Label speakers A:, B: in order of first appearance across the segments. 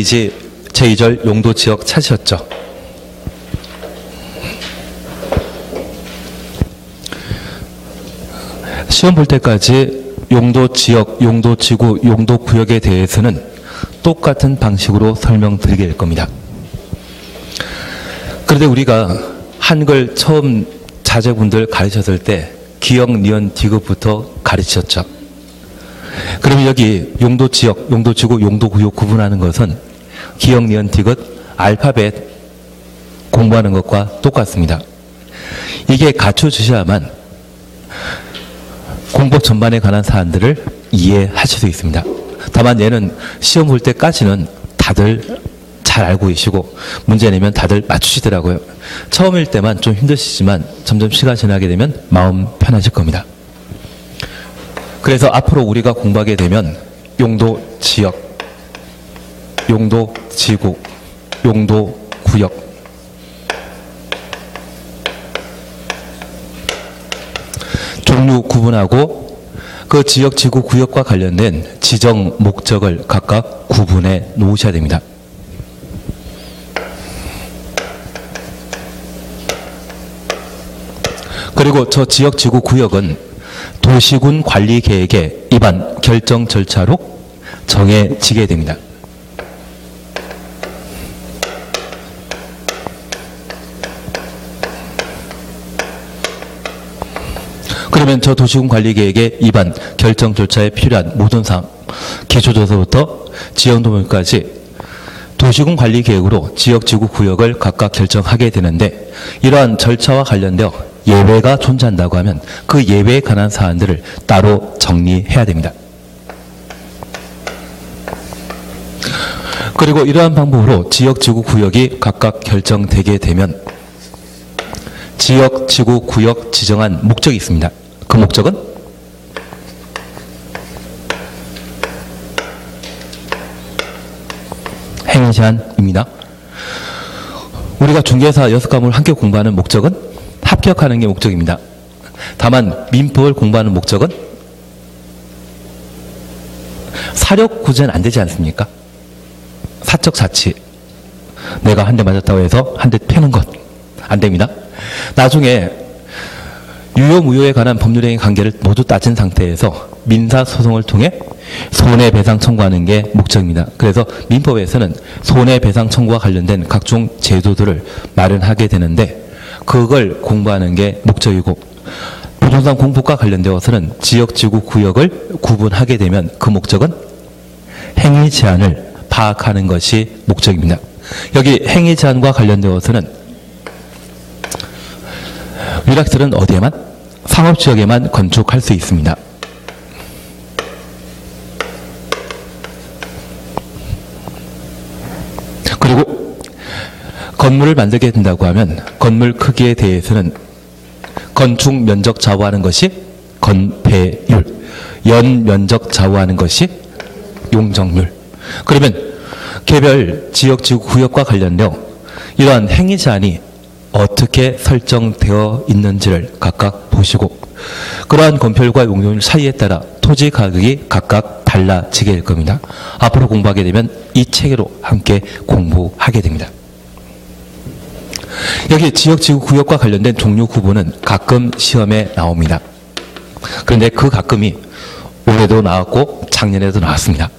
A: 제2절 용도지역 찾으셨죠? 시험 볼 때까지 용도지역, 용도지구, 용도구역에 대해서는 똑같은 방식으로 설명드리게 될 겁니다. 그런데 우리가 한글 처음 자제분들 가르쳤을 때 기역, 니은, 디귿부터 가르치셨죠. 그러면 여기 용도지역, 용도지구, 용도구역 구분하는 것은 기역, 니은, 디귿, 알파벳 공부하는 것과 똑같습니다. 이게 갖춰주셔야만 공부 전반에 관한 사안들을 이해하실 수 있습니다. 다만 얘는 시험 볼 때까지는 다들 잘 알고 계시고 문제 내면 다들 맞추시더라고요. 처음일 때만 좀 힘드시지만 점점 시간 지나게 되면 마음 편하실 겁니다. 그래서 앞으로 우리가 공부하게 되면 용도 지역, 용도 지구, 용도 구역, 종류 구분하고 그 지역, 지구, 구역과 관련된 지정 목적을 각각 구분해 놓으셔야 됩니다. 그리고 저 지역, 지구, 구역은 도시군 관리 계획의 입안 결정 절차로 정해지게 됩니다. 그러면 저 도시군 관리 계획의 입안 결정 절차에 필요한 모든 사항, 기초조서부터 지역도면까지 도시군 관리 계획으로 지역, 지구, 구역을 각각 결정하게 되는데 이러한 절차와 관련되어 예외가 존재한다고 하면 그 예외에 관한 사안들을 따로 정리해야 됩니다. 그리고 이러한 방법으로 지역, 지구, 구역이 각각 결정되게 되면 지역, 지구, 구역 지정한 목적이 있습니다. 그 목적은 행위 제한입니다. 우리가 중개사 6과목을 함께 공부하는 목적은 합격하는 게 목적입니다. 다만 민법을 공부하는 목적은 사력 구제는 안 되지 않습니까? 사적 자치. 내가 한 대 맞았다고 해서 한 대 패는 것 안 됩니다. 나중에 유효 무효에 관한 법률행위 관계를 모두 따진 상태에서 민사소송을 통해 손해배상 청구하는 게 목적입니다. 그래서 민법에서는 손해배상 청구와 관련된 각종 제도들을 마련하게 되는데 그걸 공부하는 게 목적이고 부동산 공부과 관련되어서는 지역, 지구, 구역을 구분하게 되면 그 목적은 행위 제한을 파악하는 것이 목적입니다. 여기 행위 제한과 관련되어서는 위락설은 어디에만? 상업지역에만 건축할 수 있습니다. 그리고 건물을 만들게 된다고 하면 건물 크기에 대해서는 건축 면적 좌우하는 것이 건폐율, 연면적 좌우하는 것이 용적률. 그러면 개별 지역, 지구, 구역과 관련되어 이러한 행위 제한이 어떻게 설정되어 있는지를 각각 보시고 그러한 건폐율과 용적률 사이에 따라 토지 가격이 각각 달라지게 될 겁니다. 앞으로 공부하게 되면 이 체계로 함께 공부하게 됩니다. 여기 지역, 지구, 구역과 관련된 종류 구분은 가끔 시험에 나옵니다. 그런데 그 가끔이 올해도 나왔고 작년에도 나왔습니다.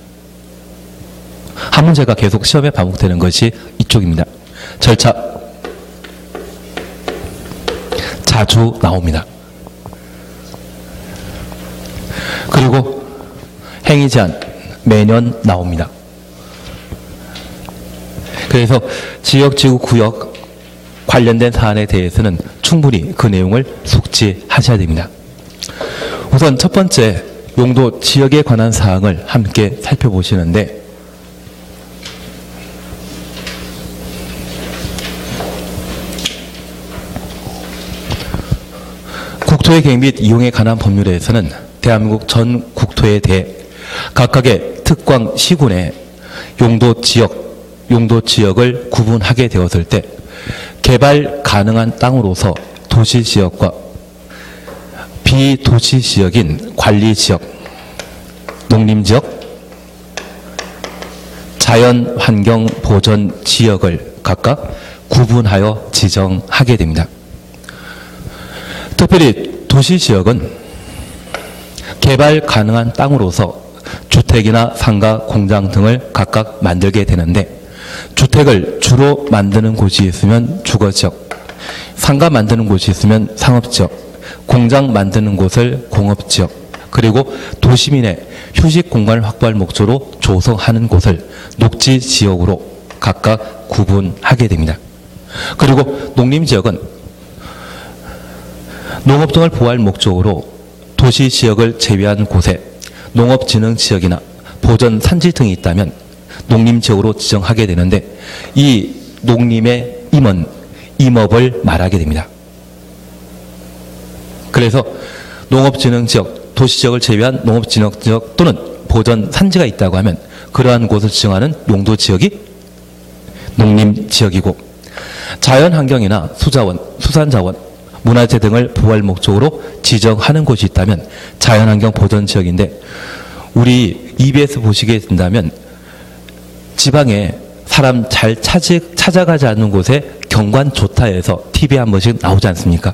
A: 한 문제가 계속 시험에 반복되는 것이 이쪽입니다. 절차 자주 나옵니다. 그리고 행위 제한 매년 나옵니다. 그래서 지역, 지구, 구역 관련된 사안에 대해서는 충분히 그 내용을 숙지하셔야 됩니다. 우선 첫 번째 용도 지역에 관한 사항을 함께 살펴보시는데 국토의 계획 및 이용에 관한 법률에서는 대한민국 전 국토에 대해 각각의 특광 시군의 용도 지역을 구분하게 되었을 때 개발 가능한 땅으로서 도시지역과 비도시지역인 관리지역, 농림지역, 자연 환경 보전 지역을 각각 구분하여 지정하게 됩니다. 특별히 도시지역은 개발 가능한 땅으로서 주택이나 상가, 공장 등을 각각 만들게 되는데, 주택을 주로 만드는 곳이 있으면 주거지역, 상가 만드는 곳이 있으면 상업지역, 공장 만드는 곳을 공업지역, 그리고 도시민의 휴식 공간을 확보할 목적으로 조성하는 곳을 녹지지역으로 각각 구분하게 됩니다. 그리고 농림지역은 농업 등을 보호할 목적으로 도시지역을 제외한 곳에 농업진흥지역이나 보전산지 등이 있다면 농림지역으로 지정하게 되는데, 이 농림의 임은 임업을 말하게 됩니다. 그래서 농업진흥지역, 도시지역을 제외한 농업진흥지역 또는 보전산지가 있다고 하면 그러한 곳을 지정하는 용도지역이 농림지역이고, 자연환경이나 수자원, 수산자원, 문화재 등을 보호할 목적으로 지정하는 곳이 있다면 자연환경 보전지역인데, 우리 EBS 보시게 된다면 지방에 사람 잘 찾아가지 않는 곳에 경관 좋다해서 TV에 한 번씩 나오지 않습니까?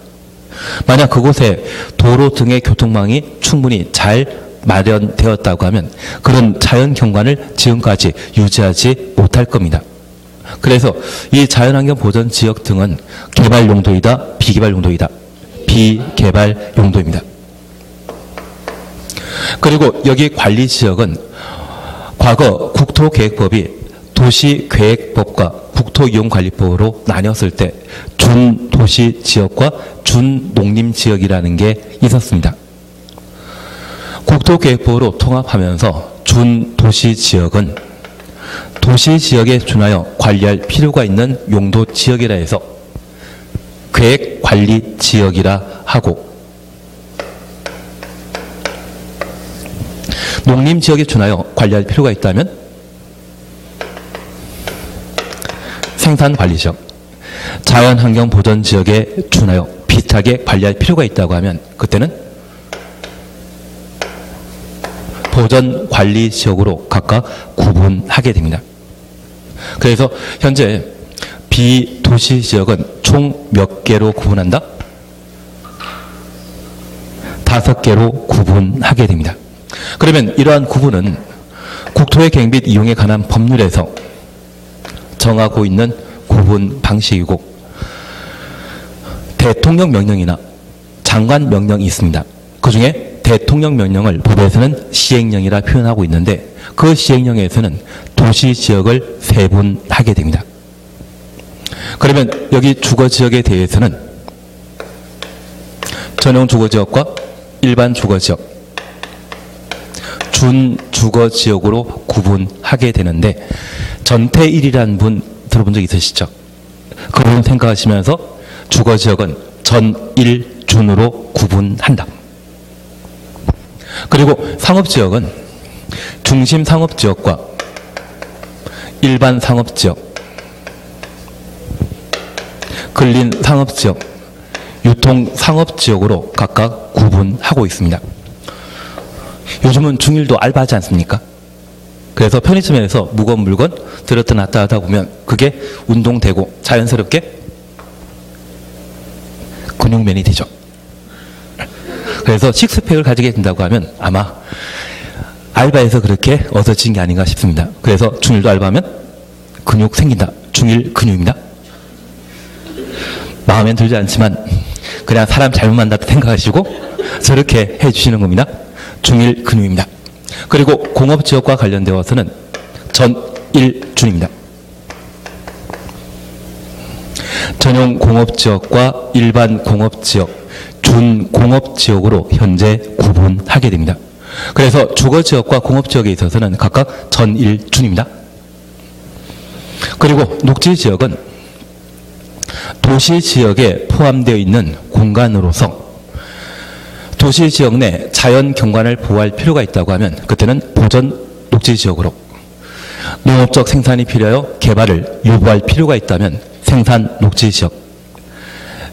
A: 만약 그곳에 도로 등의 교통망이 충분히 잘 마련되었다고 하면 그런 자연 경관을 지금까지 유지하지 못할 겁니다. 그래서 이 자연환경 보전 지역 등은 개발 용도이다, 비개발 용도이다. 비개발 용도입니다. 그리고 여기 관리 지역은 과거 국토계획법이 도시계획법과 국토이용관리법으로 나뉘었을 때 준도시지역과 준농림지역이라는 게 있었습니다. 국토계획법으로 통합하면서 준도시지역은 도시지역에 준하여 관리할 필요가 있는 용도지역이라 해서 계획관리지역이라 하고, 농림지역에 준하여 관리할 필요가 있다면 생산관리지역, 자연환경보전지역에 준하여 비슷하게 관리할 필요가 있다고 하면 그때는 보전관리지역으로 각각 구분하게 됩니다. 그래서 현재 비도시지역은 총 몇 개로 구분한다? 5개로 구분하게 됩니다. 그러면 이러한 구분은 국토의 계획 및 이용에 관한 법률에서 정하고 있는 구분 방식이고, 대통령 명령이나 장관 명령이 있습니다. 그 중에 대통령 명령을 법에서는 시행령이라 표현하고 있는데, 그 시행령에서는 도시지역을 세분하게 됩니다. 그러면 여기 주거지역에 대해서는 전용 주거지역과 일반 주거지역, 준주거지역으로 구분하게 되는데, 전태일이라는 분 들어본 적 있으시죠? 그분 생각하시면서 주거지역은 전일준으로 구분한다. 그리고 상업지역은 중심상업지역과 일반 상업지역, 근린상업지역, 유통상업지역으로 각각 구분하고 있습니다. 요즘은 중일도 알바하지 않습니까? 그래서 편의점에서 무거운 물건 들었다 놨다 하다 보면 그게 운동되고 자연스럽게 근육면이 되죠. 그래서 식스팩을 가지게 된다고 하면 아마 알바에서 그렇게 얻어진 게 아닌가 싶습니다. 그래서 중일도 알바하면 근육 생긴다. 중일 근육입니다. 마음엔 들지 않지만 그냥 사람 잘못 만났다 생각하시고 저렇게 해주시는 겁니다. 중일 근육입니다. 그리고 공업지역과 관련되어서는 전일준입니다. 전용 공업지역과 일반 공업지역, 준공업지역으로 현재 구분하게 됩니다. 그래서 주거지역과 공업지역에 있어서는 각각 전일준입니다. 그리고 녹지지역은 도시지역에 포함되어 있는 공간으로서 도시지역 내 자연 경관을 보호할 필요가 있다고 하면 그때는 보전 녹지지역으로, 농업적 생산이 필요하여 개발을 유보할 필요가 있다면 생산 녹지지역,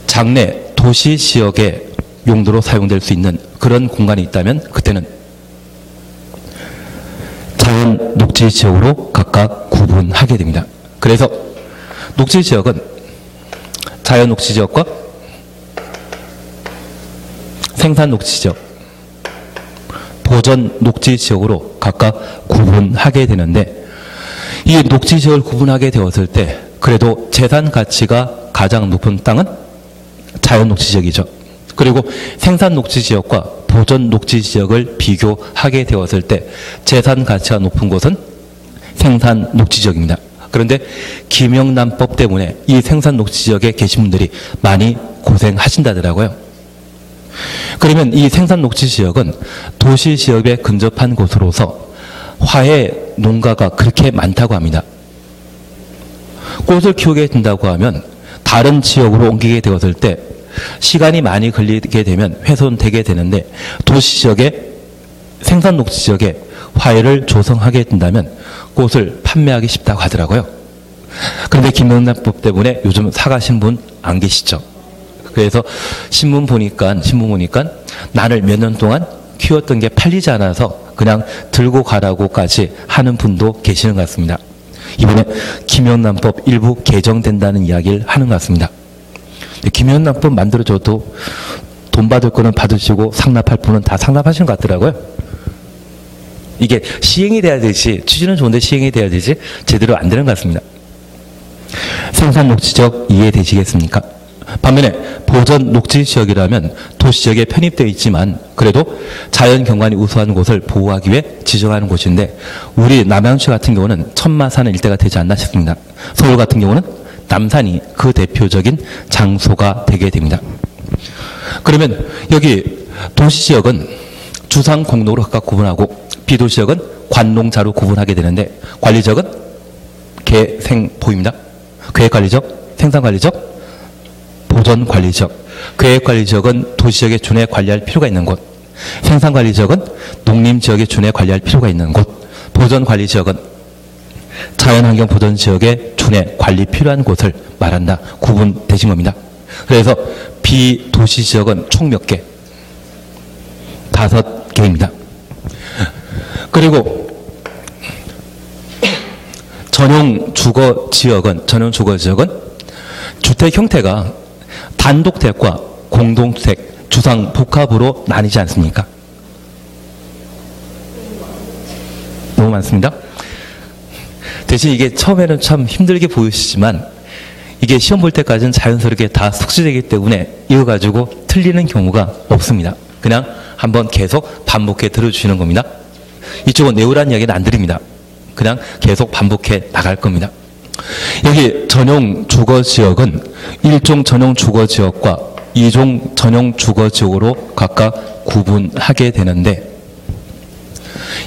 A: 장내 도시지역의 용도로 사용될 수 있는 그런 공간이 있다면 그때는 자연 녹지지역으로 각각 구분하게 됩니다. 그래서 녹지지역은 자연 녹지지역과 생산 녹지지역, 보전 녹지지역으로 각각 구분하게 되는데, 이 녹지지역을 구분하게 되었을 때 그래도 재산 가치가 가장 높은 땅은 자연 녹지지역이죠. 그리고 생산 녹지지역과 보전 녹지지역을 비교하게 되었을 때 재산 가치가 높은 곳은 생산 녹지지역입니다. 그런데 김영란법 때문에 이 생산 녹지지역에 계신 분들이 많이 고생하신다더라고요. 그러면 이 생산 녹지지역은 도시지역에 근접한 곳으로서 화훼 농가가 그렇게 많다고 합니다. 꽃을 키우게 된다고 하면 다른 지역으로 옮기게 되었을 때 시간이 많이 걸리게 되면 훼손되게 되는데, 도시지역에 생산 녹지지역에 화훼를 조성하게 된다면 꽃을 판매하기 쉽다고 하더라고요. 그런데 김영란법 때문에 요즘 사가신 분 안 계시죠? 그래서 신문 보니까 나를 몇 년 동안 키웠던 게 팔리지 않아서 그냥 들고 가라고까지 하는 분도 계시는 것 같습니다. 이번에 김영란법 일부 개정된다는 이야기를 하는 것 같습니다. 김영란법 만들어줘도 돈 받을 거는 받으시고 상납할 분은 다 상납하시는 것 같더라고요. 이게 시행이 돼야 되지, 취지는 좋은데 시행이 돼야 되지 제대로 안 되는 것 같습니다. 생산 녹지지역 이해되시겠습니까? 반면에 보전 녹지지역이라면 도시지역에 편입되어 있지만 그래도 자연 경관이 우수한 곳을 보호하기 위해 지정하는 곳인데, 우리 남양주 같은 경우는 천마산 일대가 되지 않나 싶습니다. 서울 같은 경우는 남산이 그 대표적인 장소가 되게 됩니다. 그러면 여기 도시지역은 주상공로로 각각 구분하고 비도시지역은 관농자로 구분하게 되는데, 관리지역은 계생보입니다. 계획관리지역, 생산관리지역, 보전관리지역. 계획관리지역은 도시지역에 준해 관리할 필요가 있는 곳, 생산관리지역은 농림지역에 준해 관리할 필요가 있는 곳, 보전관리지역은 자연환경 보전지역에 준해 관리 필요한 곳을 말한다. 구분되신 겁니다. 그래서 비도시지역은 총 몇 개? 5개입니다. 그리고 전용 주거지역은 주택 형태가 단독택과 공동주택, 주상 복합으로 나뉘지 않습니까? 너무 많습니다. 대신 이게 처음에는 참 힘들게 보이시지만 이게 시험 볼 때까지는 자연스럽게 다 숙지되기 때문에 이거 가지고 틀리는 경우가 없습니다. 그냥 한번 계속 반복해 들어주시는 겁니다. 이쪽은 내우라는 이야기는 안 드립니다. 그냥 계속 반복해 나갈 겁니다. 여기 전용 주거지역은 1종 전용 주거지역과 2종 전용 주거지역으로 각각 구분하게 되는데,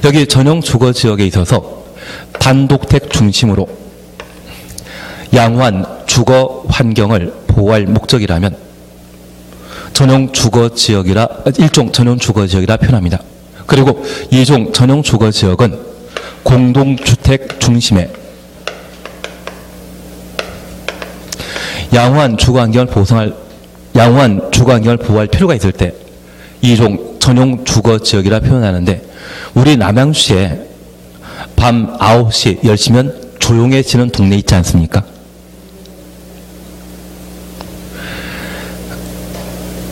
A: 여기 전용 주거지역에 있어서 단독택 중심으로 양호한 주거 환경을 보호할 목적이라면 전용 주거지역이라, 1종 전용 주거지역이라 표현합니다. 그리고 2종 전용 주거지역은 공동주택 중심의 양호한 주거환경을 보호할 필요가 있을 때 2종 전용 주거지역이라 표현하는데, 우리 남양주에 밤 9시, 10시면 조용해지는 동네 있지 않습니까?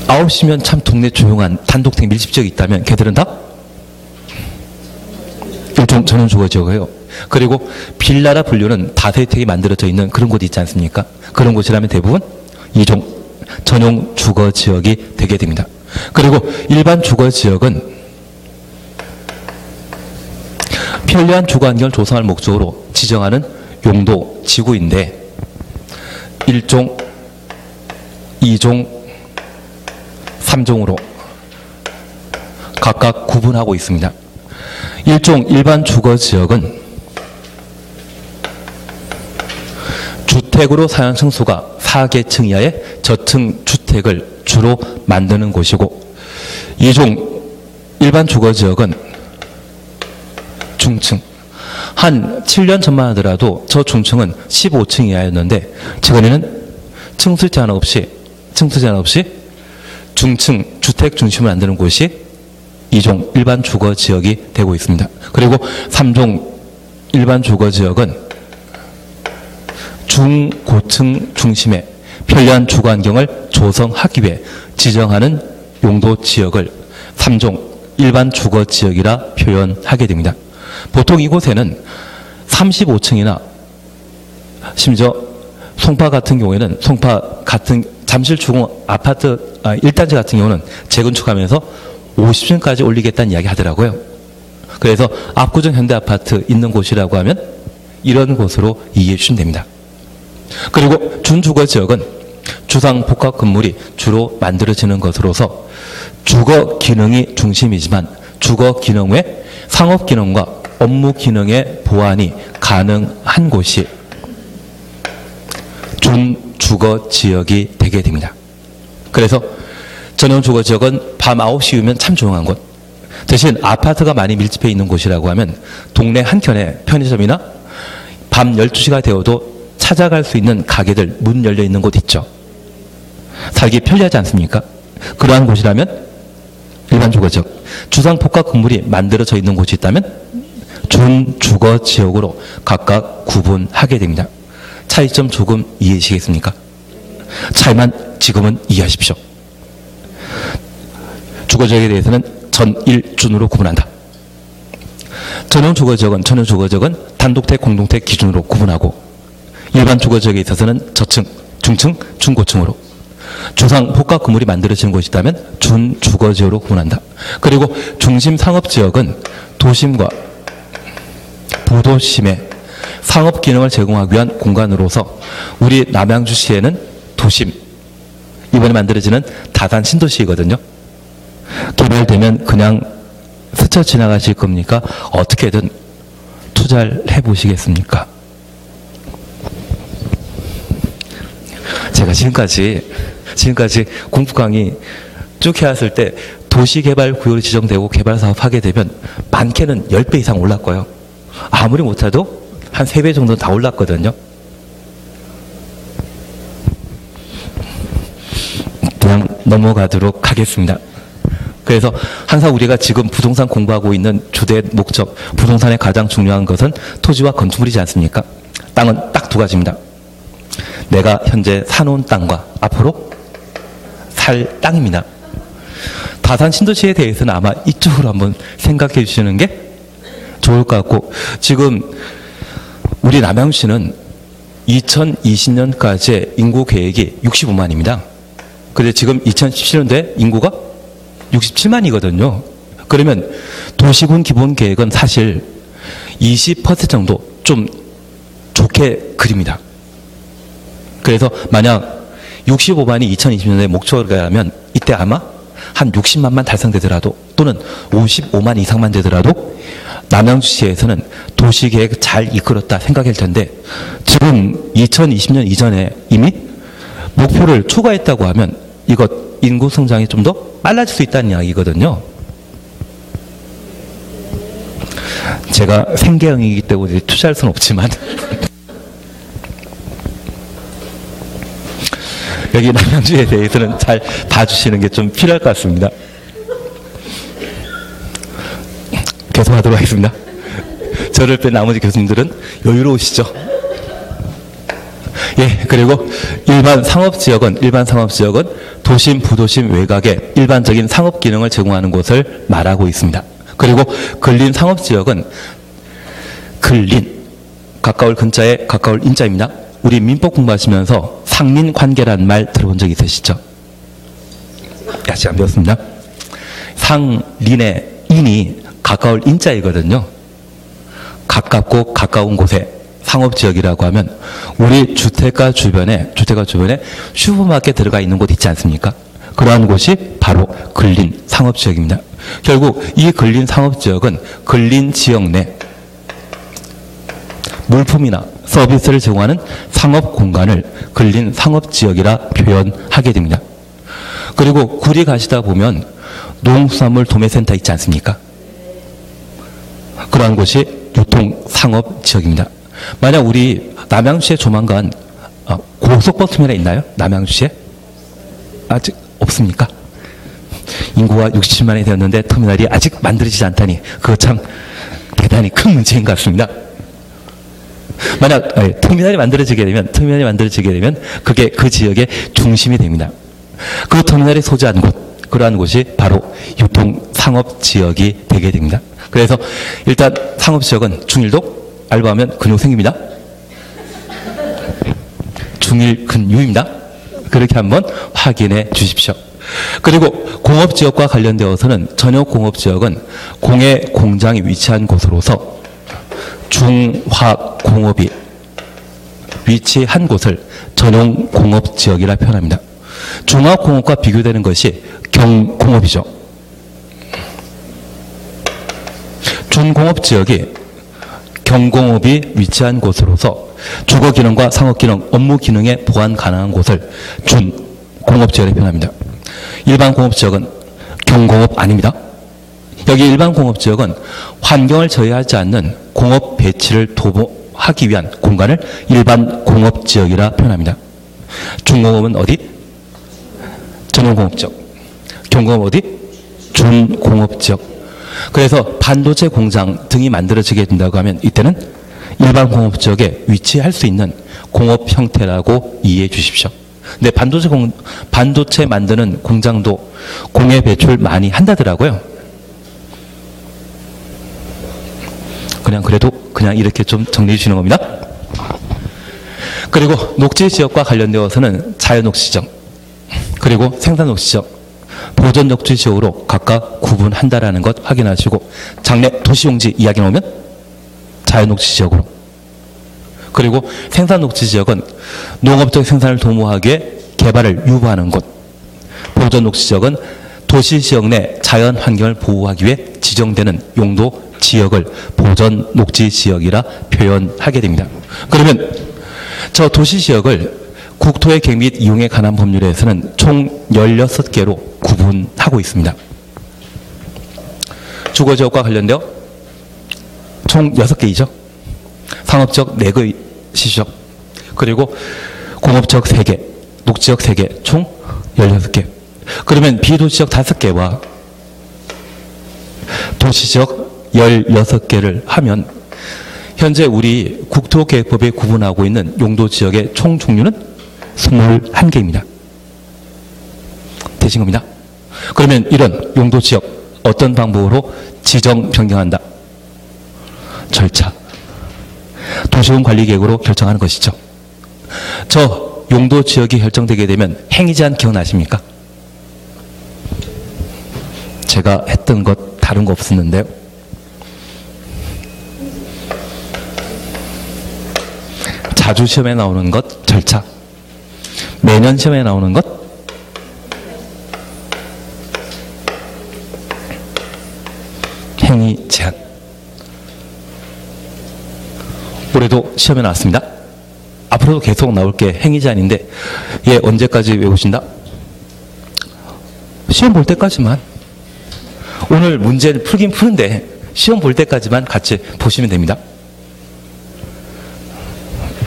A: 9시면 참 동네 조용한 단독택 밀집지역이 있다면 걔들은 다 1종 전용 주거지역이에요. 그리고 빌라라 분류는 다세택이 만들어져 있는 그런 곳이 있지 않습니까? 그런 곳이라면 대부분 2종 전용 주거지역이 되게 됩니다. 그리고 일반 주거지역은 편리한 주거환경을 조성할 목적으로 지정하는 용도 지구인데 1종, 2종, 3종으로 각각 구분하고 있습니다. 1종 일반 주거지역은 주택으로 사용 층수가 4계층 이하의 저층 주택을 주로 만드는 곳이고, 2종 일반 주거지역은 중층, 한 7년 전만 하더라도 저 중층은 15층 이하였는데 최근에는 층수 제한 없이 중층 주택 중심을 만드는 곳이 2종 일반 주거지역이 되고 있습니다. 그리고 3종 일반 주거지역은 중고층 중심의 편리한 주거 환경을 조성하기 위해 지정하는 용도 지역을 3종 일반 주거 지역이라 표현하게 됩니다. 보통 이곳에는 35층이나 심지어 송파 같은 경우에는 송파 같은 잠실 주공 아파트 1단지 같은 경우는 재건축하면서 50층까지 올리겠다는 이야기 하더라고요. 그래서 압구정 현대아파트 있는 곳이라고 하면 이런 곳으로 이해해 주시면 됩니다. 그리고 준주거지역은 주상복합 건물이 주로 만들어지는 것으로서 주거 기능이 중심이지만 주거 기능 외 상업 기능과 업무 기능의 보완이 가능한 곳이 준주거 지역이 되게 됩니다. 그래서 전용 주거 지역은 밤 9시 이후면 참 조용한 곳. 대신 아파트가 많이 밀집해 있는 곳이라고 하면 동네 한켠에 편의점이나 밤 12시가 되어도 찾아갈 수 있는 가게들 문 열려 있는 곳 있죠. 살기 편리하지 않습니까? 그러한 곳이라면 일반 주거 지역, 주상복합 건물이 만들어져 있는 곳이 있다면 준주거 지역으로 각각 구분하게 됩니다. 차이점 조금 이해하시겠습니까? 차이만 지금은 이해하십시오. 주거지역에 대해서는 전일준으로 구분한다. 전용 주거지역은 단독택, 공동택 기준으로 구분하고 일반 주거지역에 있어서는 저층, 중층, 중고층으로 주상 복합 건물이 만들어지는 곳이 있다면 준주거지역으로 구분한다. 그리고 중심 상업지역은 도심과 부도심의 상업 기능을 제공하기 위한 공간으로서 우리 남양주시에는 도심, 이번에 만들어지는 다산 신도시이거든요. 개발되면 그냥 스쳐 지나가실 겁니까? 어떻게든 투자를 해보시겠습니까? 제가 지금까지 공부 강의 쭉 해왔을 때 도시개발구역이 지정되고 개발사업 하게 되면 많게는 10배 이상 올랐고요. 아무리 못해도 한 3배 정도 다 올랐거든요. 그냥 넘어가도록 하겠습니다. 그래서 항상 우리가 지금 부동산 공부하고 있는 주된 목적, 부동산의 가장 중요한 것은 토지와 건축물이지 않습니까? 땅은 딱 두 가지입니다. 내가 현재 사놓은 땅과 앞으로 살 땅입니다. 다산 신도시에 대해서는 아마 이쪽으로 한번 생각해 주시는 게 좋을 것 같고, 지금 우리 남양주시는 2020년까지 인구 계획이 65만입니다. 그런데 지금 2017년도에 인구가 67만이거든요. 그러면 도시군 기본 계획은 사실 20% 정도 좀 좋게 그립니다. 그래서 만약 65만이 2020년에 목표라면 이때 아마 한 60만만 달성되더라도 또는 55만 이상만 되더라도 남양주시에서는 도시계획 잘 이끌었다 생각할 텐데, 지금 2020년 이전에 이미 목표를 초과했다고 하면 이것 인구 성장이 좀 더 빨라질 수 있다는 이야기거든요. 제가 생계형이기 때문에 투자할 수는 없지만 여기 남양주에 대해서는 잘 봐주시는 게 좀 필요할 것 같습니다. 계속하도록 하겠습니다. 저를 뺀 나머지 교수님들은 여유로우시죠? 예, 그리고 일반 상업지역은 도심, 부도심 외곽에 일반적인 상업 기능을 제공하는 곳을 말하고 있습니다. 그리고 근린 상업지역은 근린, 가까울 근자에 가까울 인자입니다. 우리 민법 공부하시면서 상민관계라는 말 들어본 적 있으시죠? 아직 안 배웠습니다. 상린의 인이 가까울 인자이거든요. 가깝고 가까운 곳에 상업지역이라고 하면 우리 주택가 주변에 슈퍼마켓 들어가 있는 곳 있지 않습니까? 그러한 곳이 바로 근린 상업지역입니다. 결국 이 근린 상업지역은 근린 지역 내 물품이나 서비스를 제공하는 상업 공간을 근린 상업지역이라 표현하게 됩니다. 그리고 구리 가시다 보면 농수산물 도매센터 있지 않습니까? 그러한 곳이 유통상업지역입니다. 만약 우리 남양주시에 조만간 고속버스터미널 있나요? 남양주시에? 아직 없습니까? 인구가 67만이 되었는데 터미널이 아직 만들어지지 않다니 그거 참 대단히 큰 문제인 것 같습니다. 만약 터미널이 만들어지게 되면 그게 그 지역의 중심이 됩니다. 그 터미널이 소재한 곳, 그러한 곳이 바로 유통 상업 지역이 되게 됩니다. 그래서 일단 상업 지역은 중일도 알바하면 근육 생깁니다. 중일 근유입니다. 그렇게 한번 확인해 주십시오. 그리고 공업지역과 관련되어서는 전역공업지역은 공해 공장이 위치한 곳으로서 중화공업이 위치한 곳을 전용공업지역이라 표현합니다. 중화공업과 비교되는 것이 경공업이죠. 준공업지역이 경공업이 위치한 곳으로서 주거기능과 상업기능, 업무기능에 보완 가능한 곳을 준공업지역이라 표현합니다. 일반공업지역은 경공업 아닙니다. 여기 일반공업지역은 환경을 저해하지 않는 공업 배치를 도모하기 위한 공간을 일반공업지역이라 표현합니다. 중공업은 어디? 전용공업지역. 경공업 어디? 준공업지역. 그래서 반도체 공장 등이 만들어지게 된다고 하면 이때는 일반공업지역에 위치할 수 있는 공업 형태라고 이해해 주십시오. 근데 반도체 만드는 공장도 공해 배출 많이 한다더라고요. 그냥 이렇게 좀 정리해 주시는 겁니다. 그리고 녹지 지역과 관련되어서는 자연녹지 지역, 그리고 생산녹지 지역, 보존녹지 지역으로 각각 구분한다라는 것 확인하시고, 장래 도시용지 이야기 나오면 자연녹지 지역으로, 그리고 생산녹지 지역은 농업적 생산을 도모하기에 개발을 유보하는 곳, 보존녹지 지역은 도시 지역 내 자연 환경을 보호하기 위해 지정되는 용도 지역을 보존녹지 지역이라 표현하게 됩니다. 그러면 저 도시 지역을 국토의 계획 및 이용에 관한 법률에서는 총 16개로 구분하고 있습니다. 주거지역과 관련되어 총 6개이죠. 상업지역 4개 시죠. 그리고 공업지역 3개, 녹지역 3개, 총 16개. 그러면 비도시지역 5개와 도시지역 16개를 하면 현재 우리 국토계획법에 구분하고 있는 용도지역의 총 종류는 21개입니다. 되신 겁니다. 그러면 이런 용도지역 어떤 방법으로 지정 변경한다? 절차. 도시군관리계획으로 결정하는 것이죠. 저 용도지역이 결정되게 되면 행위제한 기억나십니까? 제가 했던 것 다른 거 없었는데요. 자주 시험에 나오는 것 절차. 매년 시험에 나오는 것 행위 제한. 올해도 시험에 나왔습니다. 앞으로도 계속 나올 게 행위 제한인데 얘 언제까지 외우신다? 시험 볼 때까지만. 오늘 문제를 풀긴 푸는데 시험 볼 때까지만 같이 보시면 됩니다.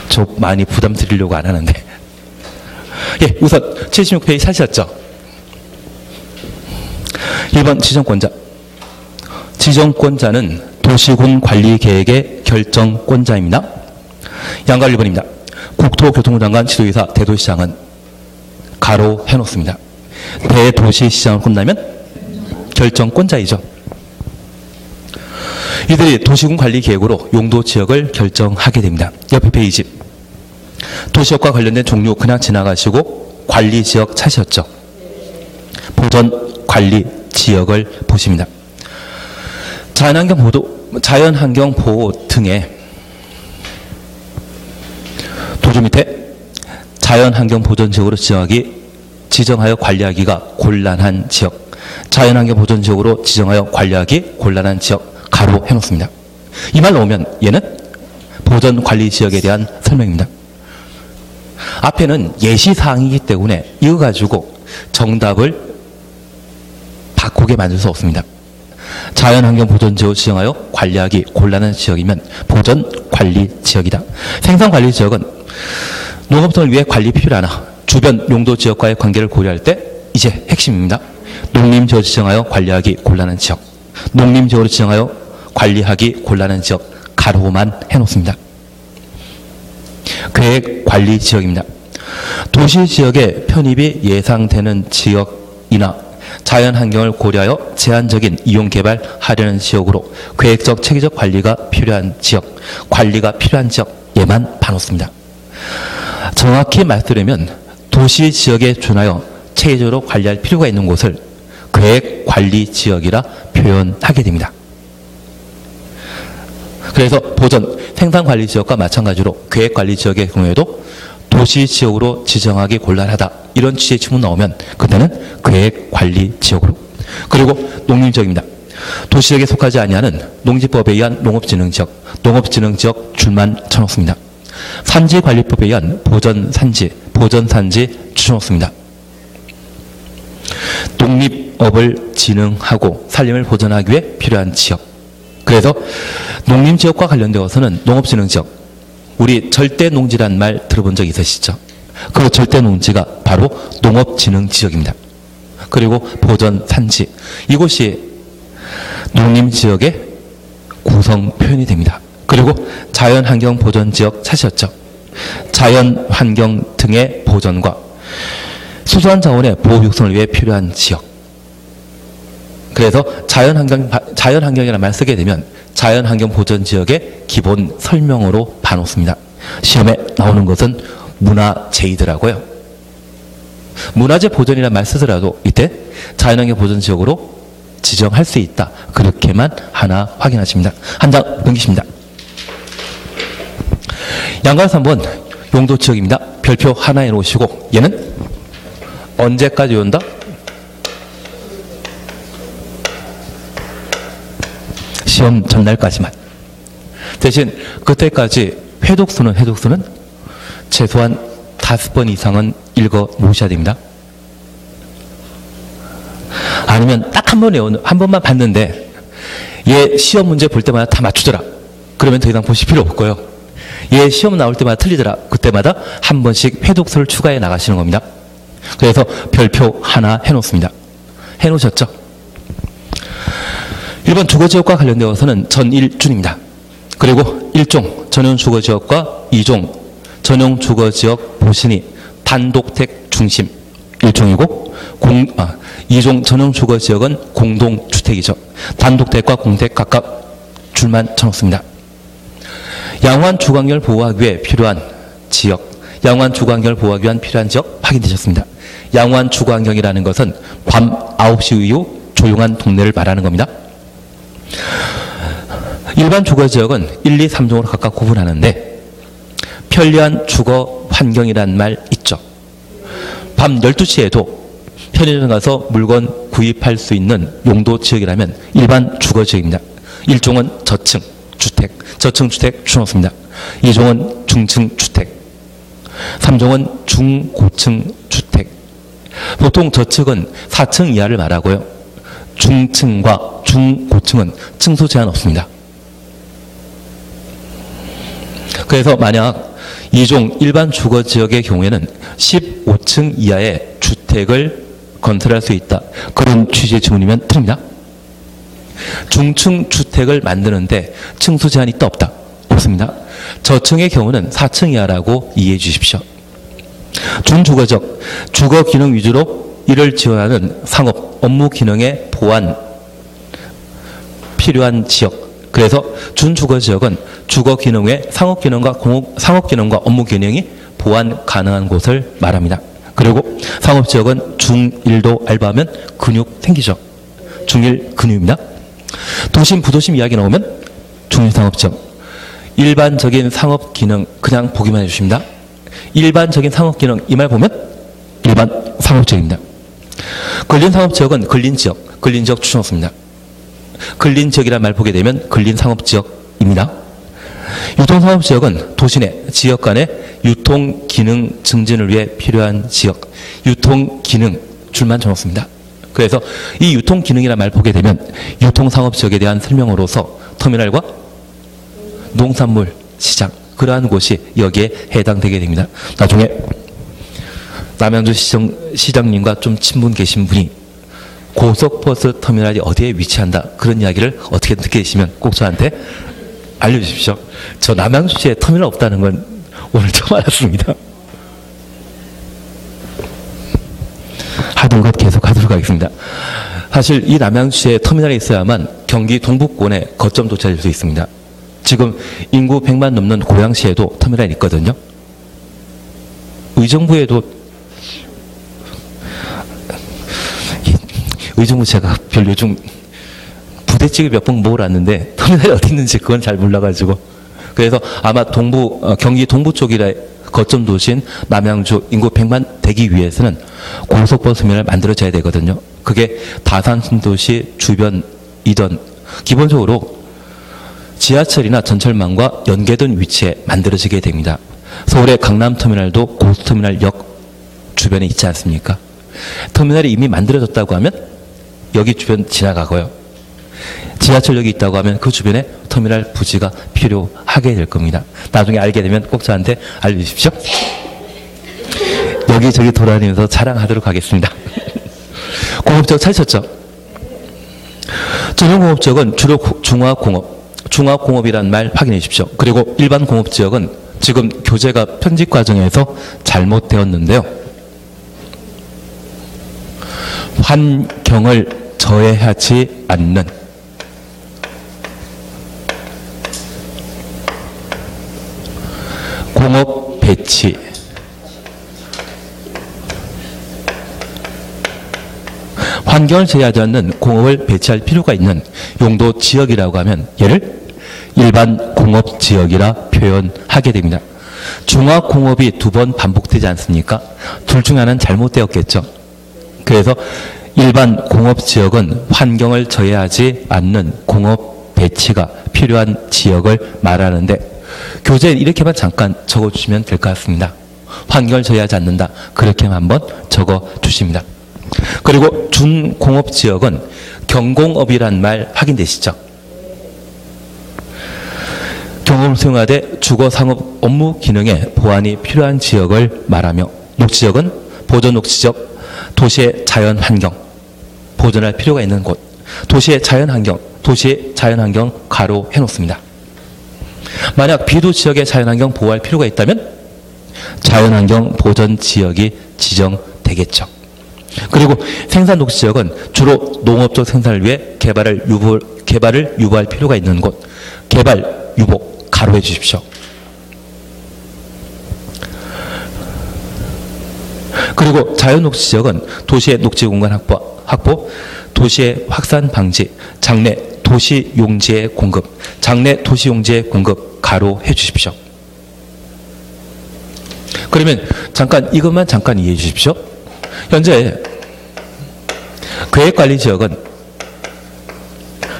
A: 저 많이 부담 드리려고 안 하는데. 예, 우선 76페이지 찾으셨죠? 1번 지정권자. 지정권자는 도시군 관리 계획의 결정권자입니다. 양가 1번입니다. 국토교통부 장관, 지도이사, 대도시장은 가로 해놓습니다. 대도시시장을 끝나면 결정권자이죠. 이들이 도시군 관리 계획으로 용도 지역을 결정하게 됩니다. 옆에 페이지. 도시역과 관련된 종류 그냥 지나가시고 관리 지역 찾으셨죠? 보전 관리 지역을 보십니다. 자연환경 보호 등의 도조 밑에 자연환경 보전 지역으로 지정하여 관리하기가 곤란한 지역, 자연환경 보전 지역으로 지정하여 관리하기 곤란한 지역 가로 해놓습니다. 이 말 나오면 얘는 보전 관리 지역에 대한 설명입니다. 앞에는 예시사항이기 때문에 이거 가지고 정답을 바꾸게 만들 수 없습니다. 자연환경 보전지역을 지정하여 관리하기 곤란한 지역이면 보전관리지역이다. 생산관리지역은 농업 등을 위해 관리 필요하나 주변 용도지역과의 관계를 고려할 때 이제 핵심입니다. 농림지역을 지정하여 관리하기 곤란한 지역, 농림지역으로 지정하여 관리하기 곤란한 지역 가로만 해놓습니다. 계획관리지역입니다. 도시지역의 편입이 예상되는 지역이나 자연환경을 고려하여 제한적인 이용개발하려는 지역으로 계획적 체계적 관리가 필요한 지역, 관리가 필요한 지역에만 반놓습니다. 정확히 말씀드리면 도시지역에 준하여 체계적으로 관리할 필요가 있는 곳을 계획관리지역이라 표현하게 됩니다. 그래서 보전, 생산관리지역과 마찬가지로 계획관리지역의 경우에도 도시지역으로 지정하기 곤란하다. 이런 취지의 질문 나오면 그때는 계획관리지역으로. 그리고 농림지역입니다. 도시지역에 속하지 아니하는 농지법에 의한 농업진흥지역, 농업진흥지역 줄만 쳐놓습니다. 산지관리법에 의한 보전산지, 보전산지 줄여놓습니다. 농립업을 진흥하고 산림을 보존하기 위해 필요한 지역. 그래서 농림지역과 관련되어서는 농업진흥지역, 우리 절대농지란 말 들어본 적 있으시죠? 그 절대농지가 바로 농업진흥지역입니다. 그리고 보전산지, 이곳이 농림지역의 구성 표현이 됩니다. 그리고 자연환경보전지역 찾으셨죠? 자연환경 등의 보전과 수소한 자원의 보호 육성을 위해 필요한 지역. 그래서 자연환경이라는 말 쓰게 되면 자연환경보전지역의 기본 설명으로 봐놓습니다. 시험에 나오는 것은 문화재이더라고요. 문화재 보전이라는 말 쓰더라도 이때 자연환경보전지역으로 지정할 수 있다. 그렇게만 하나 확인하십니다. 한 장 넘기십니다. 양가 3번 용도지역입니다. 별표 하나 해놓으시고 얘는 언제까지 온다? 시험 전날까지만. 대신 그때까지 회독수는 최소한 5번 이상은 읽어 놓으셔야 됩니다. 아니면 딱 한 번만 봤는데 얘 시험 문제 볼 때마다 다 맞추더라. 그러면 더 이상 보실 필요 없고요. 얘 시험 나올 때마다 틀리더라. 그때마다 한 번씩 회독수를 추가해 나가시는 겁니다. 그래서 별표 하나 해놓습니다. 해놓으셨죠? 1번 주거지역과 관련되어서는 전일준입니다. 그리고 1종 전용주거지역과 2종 전용주거지역 보시니 단독택 중심 1종이고 2종 전용주거지역은 공동주택이죠. 단독택과 공택 각각 줄만 쳐놓습니다. 양호한 주거환경을 보호하기 위해 필요한 지역, 양호한 주거환경을 보호하기 위한 필요한 지역 확인되셨습니다. 양호한 주거환경이라는 것은 밤 9시 이후 조용한 동네를 말하는 겁니다. 일반 주거지역은 1, 2, 3종으로 각각 구분하는데 편리한 주거환경이란 말 있죠. 밤 12시에도 편의점 가서 물건 구입할 수 있는 용도지역이라면 일반 주거지역입니다. 1종은 저층 주택, 저층 주택 줄여놓습니다. 2종은 중층 주택, 3종은 중고층 주택. 보통 저층은 4층 이하를 말하고요. 중층과 중고층은 층수 제한 없습니다. 그래서 만약 2종 일반 주거지역의 경우에는 15층 이하의 주택을 건설할 수 있다. 그런 취지의 질문이면 틀립니다. 중층 주택을 만드는데 층수 제한이 있다 없다? 없습니다. 저층의 경우는 4층 이하라고 이해해 주십시오. 준주거적, 주거 기능 위주로 이를 지원하는 상업, 업무 기능의 보완 필요한 지역. 그래서 준주거지역은 주거 기능 외 상업 기능과 업무 기능이 보완 가능한 곳을 말합니다. 그리고 상업지역은 중1도 알바하면 근육 생기죠. 중1 근육입니다. 도심, 부도심 이야기 나오면 중일상업지역. 일반적인 상업 기능 그냥 보기만 해주십니다. 일반적인 상업 기능 이 말 보면 일반 상업지역입니다. 근린상업지역은 근린지역, 근린지역 추천없습니다. 근린지역이라는 말 보게 되면 근린상업지역입니다. 유통상업지역은 도시 내 지역 간의 유통기능 증진을 위해 필요한 지역, 유통기능 줄만 적었습니다. 그래서 이 유통기능이라는 말 보게 되면 유통상업지역에 대한 설명으로서 터미널과 농산물 시장, 그러한 곳이 여기에 해당되게 됩니다. 나중에 남양주 시장님과 좀 친분 계신 분이 고속버스 터미널이 어디에 위치한다, 그런 이야기를 어떻게 듣게 되시면 꼭 저한테 알려주십시오. 저 남양주시에 터미널 없다는 건 오늘 처음 알았습니다. 하던 것 계속 하도록 하겠습니다. 사실 이 남양주에 터미널이 있어야만 경기 동북권에 거점 도착할 수 있습니다. 지금 인구 100만 넘는 고양시에도 터미널이 있거든요. 의정부에도 의정부 제가 별 요즘 부대찌개 몇 번 먹으러왔는데 터미널이 어디 있는지 그건 잘 몰라가지고 그래서 아마 경기 동부 쪽이라 거점 도시인 남양주 인구 100만 되기 위해서는 고속버스 터미널을 만들어져야 되거든요. 그게 다산 신도시 주변 이전 기본적으로 지하철이나 전철망과 연계된 위치에 만들어지게 됩니다. 서울의 강남터미널도 고속터미널역 주변에 있지 않습니까? 터미널이 이미 만들어졌다고 하면 여기 주변 지나가고요. 지하철역이 있다고 하면 그 주변에 터미널 부지가 필요하게 될 겁니다. 나중에 알게 되면 꼭 저한테 알려주십시오. 여기저기 돌아다니면서 자랑하도록 하겠습니다. 공업지역 찾으셨죠? 전용공업지역은 주로 중화공업이라는 말 확인해 주십시오. 그리고 일반 공업지역은 지금 교재가 편집 과정에서 잘못되었는데요. 환경을 저해하지 않는 공업 배치 환경을 제하지 않는 공업을 배치할 필요가 있는 용도 지역이라고 하면 얘를 일반 공업 지역이라 표현하게 됩니다. 중화공업이 2번 반복되지 않습니까? 둘 중 하나는 잘못되었겠죠. 그래서 일반 공업 지역은 환경을 저해하지 않는 공업 배치가 필요한 지역을 말하는데 교재에 이렇게만 잠깐 적어주시면 될 것 같습니다. 환경을 저해하지 않는다. 그렇게만 한번 적어주십니다. 그리고 준공업지역은 경공업이란 말 확인되시죠? 경공을 수행하되 주거상업 업무 기능에 보완이 필요한 지역을 말하며 녹지역은 보존녹지적, 도시의 자연환경, 보존할 필요가 있는 곳, 도시의 자연환경 가로 해놓습니다. 만약 비도지역의 자연환경 보호할 필요가 있다면 자연환경 보전지역이 지정되겠죠. 그리고 생산녹지지역은 주로 농업적 생산을 위해 개발을 유보할 필요가 있는 곳, 개발, 유보, 가로해 주십시오. 그리고 자연녹지지역은 도시의 녹지공간 확보, 도시의 확산 방지, 장래 도시용지의 공급, 장래 도시용지의 공급, 가로해 주십시오. 그러면 이것만 잠깐 이해해 주십시오. 현재 계획관리지역은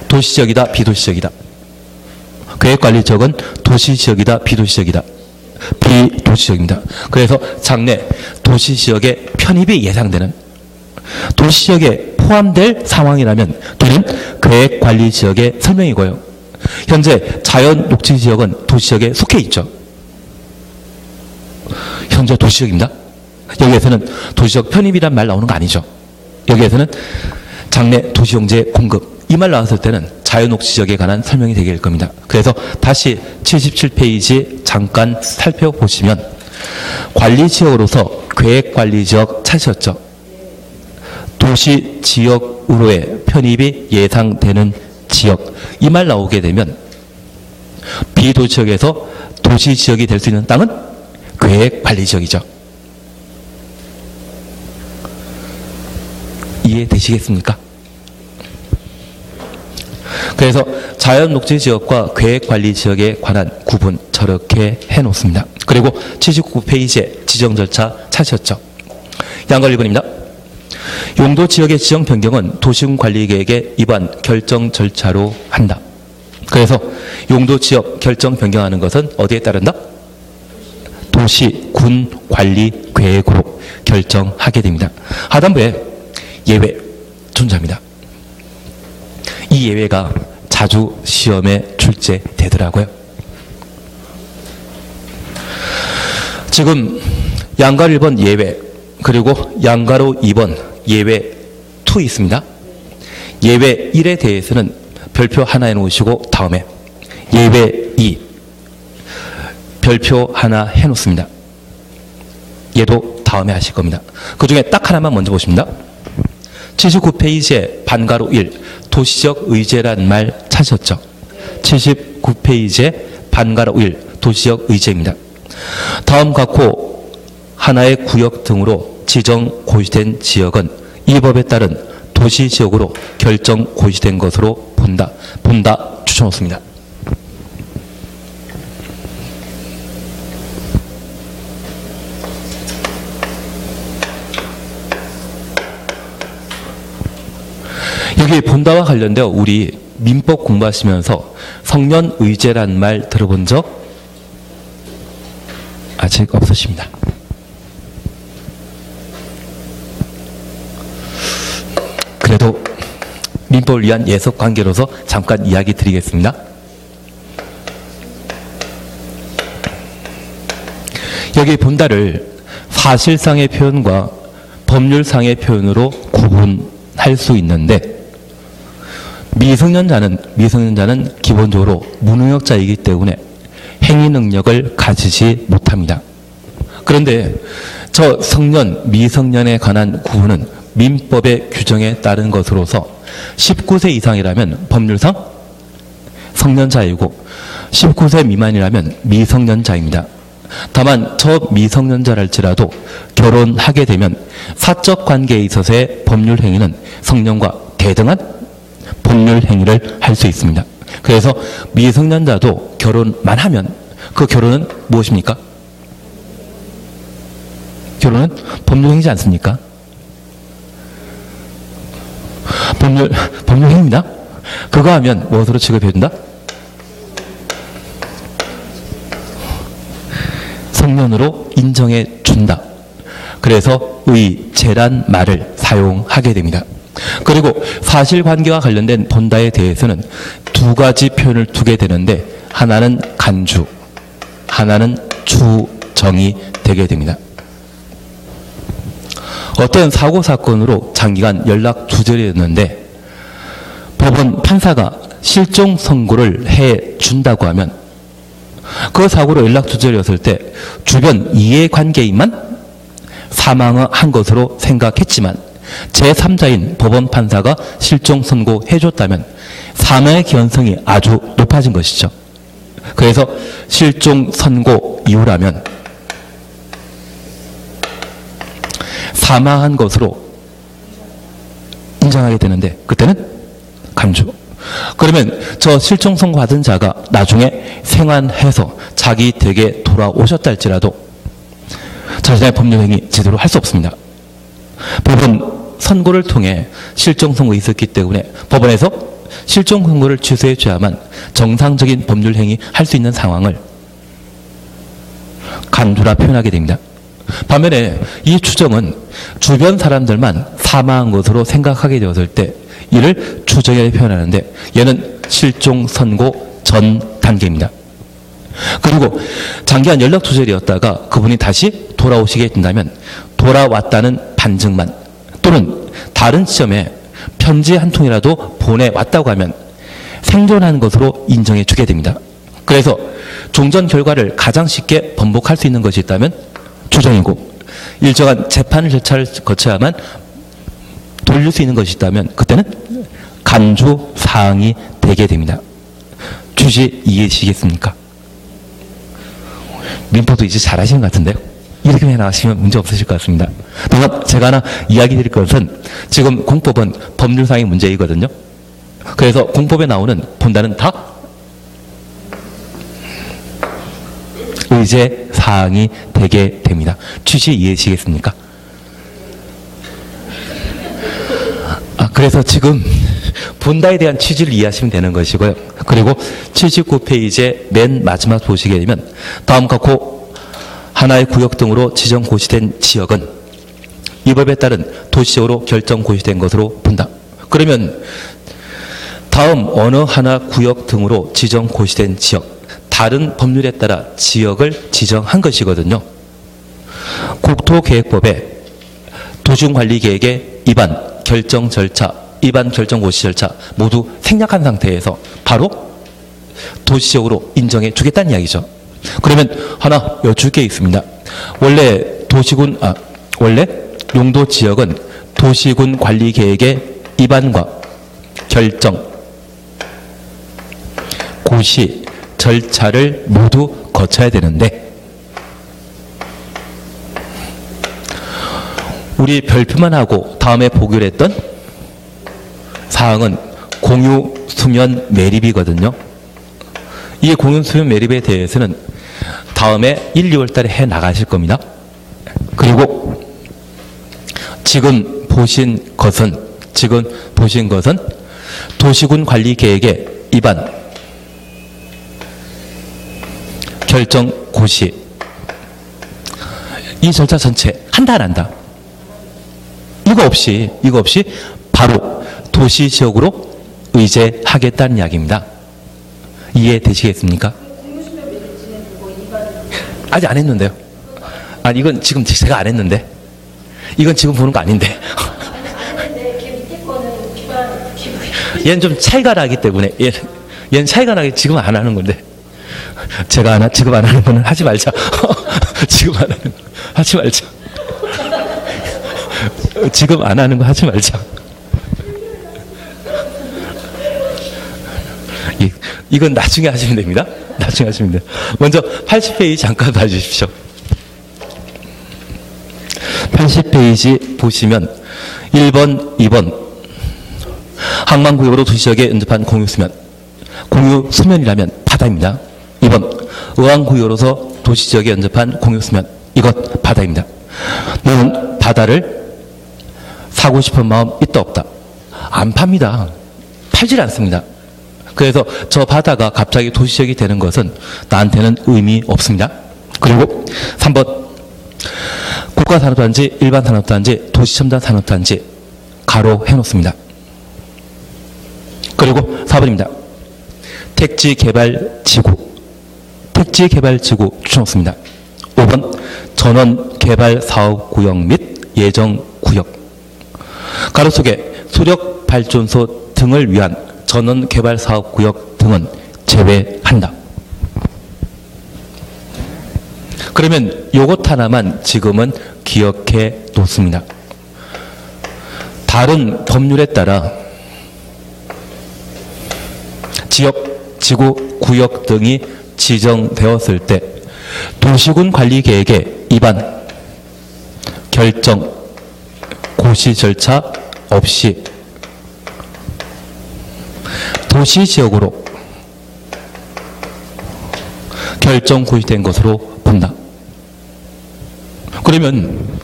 A: 도시지역이다, 비도시지역이다. 계획관리지역은 도시지역이다, 비도시지역이다. 비도시지역입니다. 그래서 장래 도시지역의 편입이 예상되는 도시지역에 포함될 상황이라면 걔는 계획관리지역의 설명이고요. 현재 자연녹지지역은 도시지역에 속해 있죠. 현재 도시지역입니다. 여기에서는 도시적 편입이란 말 나오는 거 아니죠. 여기에서는 장래 도시용지의 공급 이 말 나왔을 때는 자연녹지지역에 관한 설명이 되게 될 겁니다. 그래서 다시 77페이지 잠깐 살펴보시면 관리지역으로서 계획관리지역 찾으셨죠. 도시지역으로의 편입이 예상되는 지역 이 말 나오게 되면 비도시지역에서 도시지역이 될 수 있는 땅은 계획관리지역이죠. 이해되시겠습니까? 그래서 자연녹지지역과 계획관리지역에 관한 구분 저렇게 해놓습니다. 그리고 79페이지에 지정절차 찾으셨죠. 양걸 1번입니다. 용도지역의 지정 변경은 도시군관리계획의 입안 결정 절차로 한다. 그래서 용도지역 결정 변경하는 것은 어디에 따른다? 도시군관리계획으로 결정하게 됩니다. 하단부에 예외 존재합니다. 이 예외가 자주 시험에 출제되더라고요. 지금 양가로 1번 예외 그리고 양가로 2번 예외 2 있습니다. 예외 1에 대해서는 별표 하나 해놓으시고 다음에 예외 2 별표 하나 해놓습니다. 얘도 다음에 하실 겁니다. 그 중에 딱 하나만 먼저 보십니다. 79페이지에 반가로 1, 도시적 의제란 말 찾으셨죠? 79페이지에 반가로 1, 도시적 의제입니다. 다음 각호 하나의 구역 등으로 지정 고시된 지역은 이 법에 따른 도시지역으로 결정 고시된 것으로 본다 추천놓습니다. 여기 본다와 관련되어 우리 민법 공부하시면서 성년의제란 말 들어본 적 아직 없으십니다. 그래도 민법을 위한 예석 관계로서 잠깐 이야기 드리겠습니다. 여기 본다를 사실상의 표현과 법률상의 표현으로 구분할 수 있는데 미성년자는 기본적으로 무능력자이기 때문에 행위 능력을 가지지 못합니다. 그런데 저 성년, 미성년에 관한 구분은 민법의 규정에 따른 것으로서 19세 이상이라면 법률상 성년자이고 19세 미만이라면 미성년자입니다. 다만 저 미성년자랄지라도 결혼하게 되면 사적 관계에 있어서의 법률 행위는 성년과 대등한 법률 행위를 할 수 있습니다. 그래서 미성년자도 결혼만 하면 그 결혼은 무엇입니까? 결혼은 법률 행위지 않습니까? 법률 행위입니다. 그거 하면 무엇으로 취급해준다? 성년으로 인정해준다. 그래서 의제란 말을 사용하게 됩니다. 그리고 사실관계와 관련된 본다에 대해서는 두 가지 표현을 두게 되는데 하나는 간주, 하나는 추정이 되게 됩니다. 어떤 사고 사건으로 장기간 연락 두절이었는데 법원 판사가 실종 선고를 해준다고 하면 그 사고로 연락 두절이었을 때 주변 이해관계인만 사망한 것으로 생각했지만 제3자인 법원 판사가 실종 선고해줬다면 사망의 기원성이 아주 높아진 것이죠. 그래서 실종 선고 이후라면 사망한 것으로 인정하게 되는데 그때는 간주. 그러면 저 실종 선고 받은 자가 나중에 생환해서 자기 댁에 돌아오셨다 할지라도 자신의 법률행위 제대로 할 수 없습니다. 법원 선고를 통해 실종 선고가 있었기 때문에 법원에서 실종 선고를 취소해 줘야만 정상적인 법률 행위 할 수 있는 상황을 간주라 표현하게 됩니다. 반면에 이 추정은 주변 사람들만 사망한 것으로 생각하게 되었을 때 이를 추정에 표현하는데 얘는 실종 선고 전 단계입니다. 그리고 장기간 연락 두절이었다가 그분이 다시 돌아오시게 된다면 돌아왔다는 반증만 또는 다른 지점에 편지 한 통이라도 보내왔다고 하면 생존한 것으로 인정해 주게 됩니다. 그래서 종전 결과를 가장 쉽게 번복할 수 있는 것이 있다면 추정이고 일정한 재판 절차를 거쳐야만 돌릴 수 있는 것이 있다면 그때는 간주 사항이 되게 됩니다. 취지 이해하시겠습니까? 민법도 이제 잘하시는 것 같은데요. 이렇게 해나가시면 문제 없으실 것 같습니다. 다만 제가 하나 이야기 드릴 것은 지금 공법은 법률상의 문제이거든요. 그래서 공법에 나오는 본다는 다 의제 사항이 되게 됩니다. 취지 이해하시겠습니까? 그래서 지금 본다에 대한 취지를 이해하시면 되는 것이고요. 그리고 79페이지의 맨 마지막 보시게 되면 다음 각호 하나의 구역 등으로 지정 고시된 지역은 이 법에 따른 도시적으로 결정 고시된 것으로 본다. 그러면 다음 어느 하나 구역 등으로 지정 고시된 지역, 다른 법률에 따라 지역을 지정한 것이거든요. 국토계획법에 도시관리계획의 입안 결정 절차, 입안 결정 고시 절차 모두 생략한 상태에서 바로 도시적으로 인정해 주겠다는 이야기죠. 그러면 하나 여쭐 게 있습니다. 원래 원래 용도 지역은 도시군 관리 계획의 입안과 결정, 고시, 절차를 모두 거쳐야 되는데 우리 별표만 하고 다음에 보기로 했던 사항은 공유 수면 매립이거든요. 이 공유 수면 매립에 대해서는 다음에 1, 2월 달에 해 나가실 겁니다. 그리고 지금 보신 것은 도시군 관리 계획의 입안, 결정, 고시 이 절차 전체 한다 안 한다? 이거 없이 바로 도시 지역으로 의제하겠다는 이야기입니다. 이해되시겠습니까? 아직 안 했는데요. 아니 이건 지금 제가 안 했는데 이건 지금 보는 거 아닌데 얘는 좀 차이가 나기 때문에 얘는 차이가 나기 지금 안 하는 건데 제가 지금 안 하는 거는 하지 말자. 지금 안 하는 거 하지 말자. 지금 안 하는 거 하지 말자. 이건 나중에 하시면 됩니다. 나중에 하시면 돼요. 먼저 80페이지 잠깐 봐주십시오. 80페이지 보시면 1번, 2번 항만구역으로 도시지역에 연접한 공유수면. 공유수면이라면 바다입니다. 2번 의왕구역으로서 도시지역에 연접한 공유수면. 이것 바다입니다. 너는 바다를 사고 싶은 마음 있다 없다? 안 팝니다. 팔질 않습니다. 그래서 저 바다가 갑자기 도시지역이 되는 것은 나한테는 의미 없습니다. 그리고 3번 국가산업단지, 일반산업단지, 도시첨단산업단지 가로 해놓습니다. 그리고 4번입니다. 택지개발지구 추놓습니다. 5번 전원개발사업구역 및 예정구역 가로 속에 수력발전소 등을 위한 전원개발사업구역 등은 제외한다. 그러면 요것 하나만 지금은 기억해 놓습니다. 다른 법률에 따라 지역, 지구, 구역 등이 지정되었을 때 도시군 관리계획의 입안, 결정, 고시 절차 없이 도시지역으로 결정 고시된 것으로 본다. 그러면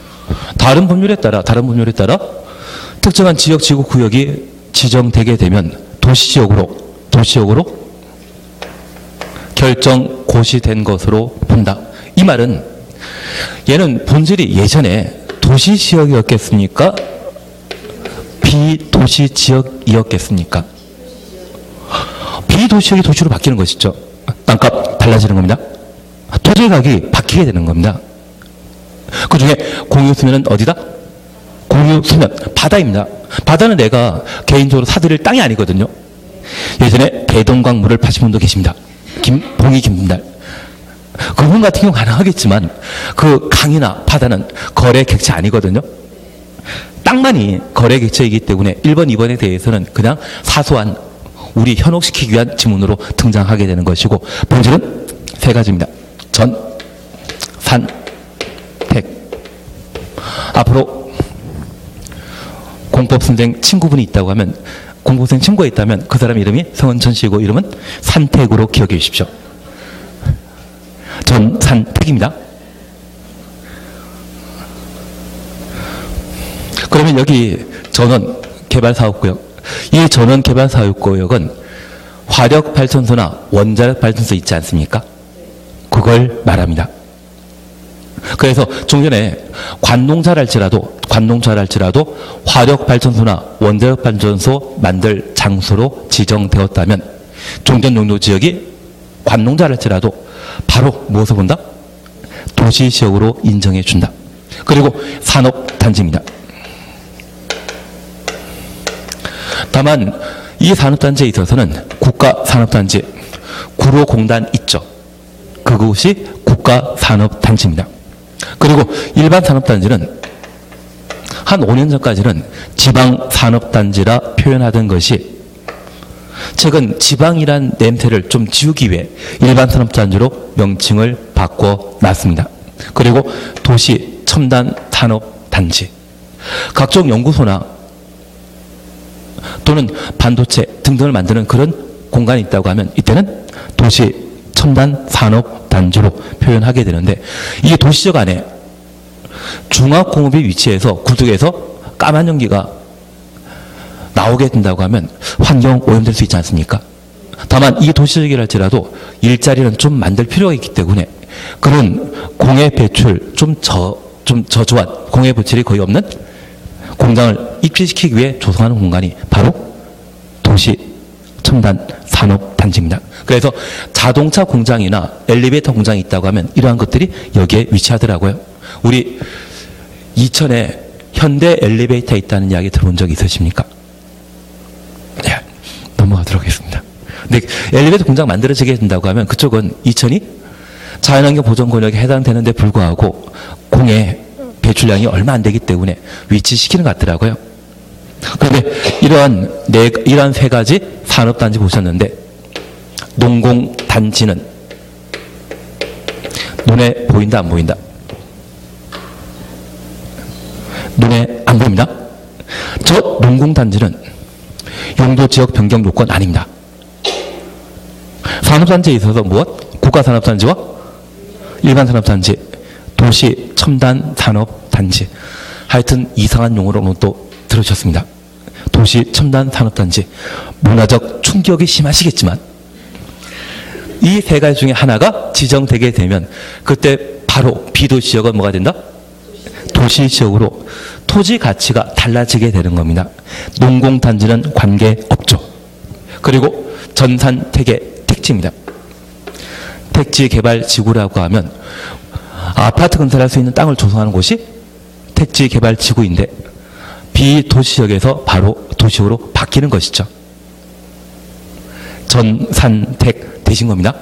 A: 다른 법률에 따라 특정한 지역, 지구, 구역이 지정되게 되면 도시지역으로 결정 고시된 것으로 본다. 이 말은 얘는 본질이 예전에 도시지역이었겠습니까? 비도시지역이었겠습니까? 비도시지역이 도시로 바뀌는 것이죠. 땅값 달라지는 겁니다. 토지 가격이 바뀌게 되는 겁니다. 그 중에 공유수면은 어디다? 공유수면 바다입니다. 바다는 내가 개인적으로 사들일 땅이 아니거든요. 예전에 대동강물을 파신 분도 계십니다. 봉이 김분달. 그분 같은 경우 가능하겠지만 그 강이나 바다는 거래 객체 아니거든요. 땅만이 거래 객체이기 때문에 1번, 2번에 대해서는 그냥 사소한 우리 현혹시키기 위한 지문으로 등장하게 되는 것이고 본질은 세 가지입니다. 전, 산, 택. 앞으로 공법선생 친구분이 있다고 하면 공법생 친구가 있다면 그 사람 이름이 성은천 씨고 이름은 산택으로 기억해 주십시오. 전, 산, 택입니다. 그러면 여기 전원 개발사업구역, 이 전원 개발사업구역은 화력발전소나 원자력발전소 있지 않습니까? 그걸 말합니다. 그래서 종전에 관농자랄지라도 화력발전소나 원자력발전소 만들 장소로 지정되었다면 종전 용도지역이 관농자랄지라도 바로 무엇을 본다? 도시지역으로 인정해 준다. 그리고 산업단지입니다. 다만 이 산업단지에 있어서는 국가산업단지 구로공단 있죠. 그것이 국가산업단지입니다. 그리고 일반 산업단지는 한 5년 전까지는 지방산업단지라 표현하던 것이 최근 지방이란 냄새를 좀 지우기 위해 일반 산업단지로 명칭을 바꿔놨습니다. 그리고 도시 첨단 산업단지, 각종 연구소나 또는 반도체 등등을 만드는 그런 공간이 있다고 하면 이때는 도시 첨단 산업단지로 표현하게 되는데, 이게 도시적 안에 중화공업이 위치해서 구석에서 까만 연기가 나오게 된다고 하면 환경 오염될 수 있지 않습니까? 다만 이 도시적이라 할지라도 일자리는 좀 만들 필요가 있기 때문에 그런 공해 배출 좀 저조한 공해 배출이 거의 없는 공장을 입지시키기 위해 조성하는 공간이 바로 도시 첨단 산업단지입니다. 그래서 자동차 공장이나 엘리베이터 공장이 있다고 하면 이러한 것들이 여기에 위치하더라고요. 우리 이천에 현대 엘리베이터 있다는 이야기 들어본 적 있으십니까? 네, 넘어가도록 하겠습니다. 근데 엘리베이터 공장 만들어지게 된다고 하면 그쪽은 이천이 자연환경 보전 권역에 해당되는데 불구하고 공해 배출량이 얼마 안 되기 때문에 위치시키는 것 같더라고요. 그런데 이러한 세 가지 산업단지 보셨는데, 농공단지는 눈에 보인다 안 보인다? 눈에 안 보입니다. 저 농공단지는 용도 지역 변경 요건 아닙니다. 산업단지에 있어서 무엇? 국가산업단지와 일반 산업단지, 도시 첨단 산업단지. 하여튼 이상한 용어로는 또 들으셨습니다. 도시 첨단 산업단지. 문화적 충격이 심하시겠지만 이 세 가지 중에 하나가 지정되게 되면 그때 바로 비도시 지역은 뭐가 된다? 도시 지역으로 토지 가치가 달라지게 되는 겁니다. 농공단지는 관계없죠. 그리고 전산택의 택지입니다. 택지개발지구라고 하면 아파트 건설할 수 있는 땅을 조성하는 곳이 택지개발지구인데 비도시역에서 바로 도시역으로 바뀌는 것이죠. 전산택 되신 겁니다.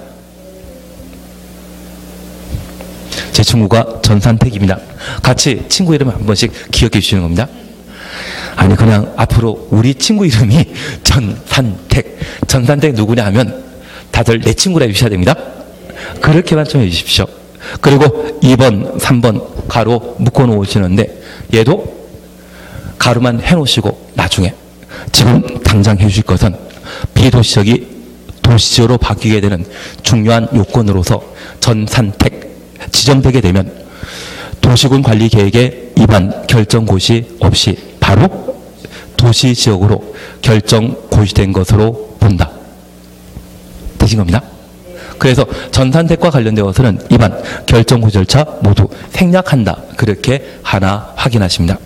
A: 제 친구가 전산택입니다. 같이 친구 이름 한 번씩 기억해 주시는 겁니다. 아니 그냥 앞으로 우리 친구 이름이 전산택. 전산택 누구냐 하면 다들 내 친구라 해주셔야 됩니다. 그렇게만 좀 해주십시오. 그리고 2번, 3번 가로 묶어 놓으시는데 얘도 가로만 해놓으시고 나중에 지금 당장 해주실 것은 비도시적이 도시적으로 바뀌게 되는 중요한 요건으로서 전산택 지정되게 되면 도시군 관리 계획의 위반 결정 고시 없이 바로 도시 지역으로 결정 고시된 것으로 본다. 되신 겁니다. 그래서 전산택과 관련되어서는 위반 결정 고시 절차 모두 생략한다. 그렇게 하나 확인하십니다.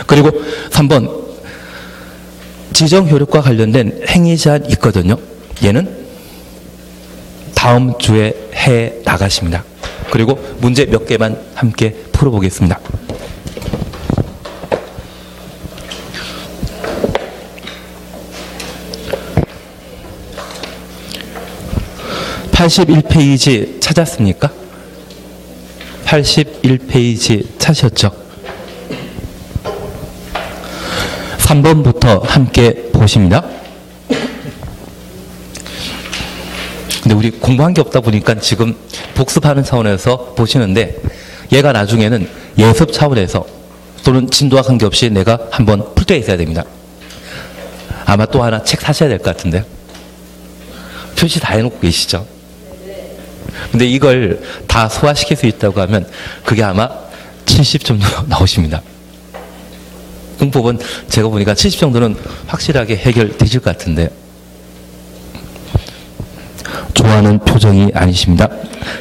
A: 그리고 3번 지정 효력과 관련된 행위 제한 있거든요. 얘는 다음 주에 해 나가십니다. 그리고 문제 몇 개만 함께 풀어보겠습니다. (81페이지) 찾았습니까? 81페이지 찾으셨죠? 3번부터 함께 보십니다. 근데 우리 공부한 게 없다 보니까 지금 복습하는 차원에서 보시는데 얘가 나중에는 예습 차원에서 또는 진도와 관계없이 내가 한번 풀 때 있어야 됩니다. 아마 또 하나 책 사셔야 될 것 같은데요. 표시 다 해놓고 계시죠? 근데 이걸 다 소화시킬 수 있다고 하면 그게 아마 70 정도 나오십니다. 공법은 제가 보니까 70 정도는 확실하게 해결되실 것 같은데 좋아하는 표정이 아니십니다.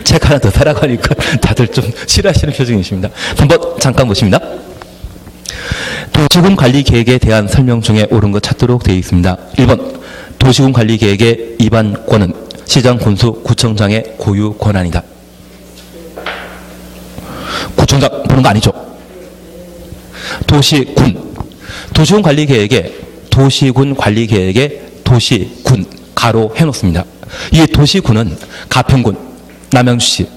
A: 책 하나 더 사라고 하니까 다들 좀 싫어하시는 표정이십니다. 한번 잠깐 보십니다. 도시군 관리 계획에 대한 설명 중에 옳은 것 찾도록 되어 있습니다. 1번 도시군 관리 계획의 위반권은 시장 군수 구청장의 고유 권한이다. 구청장 보는 거 아니죠? 도시군 관리 계획에 도시군 가로 해놓습니다. 이 도시군은 가평군, 남양주시,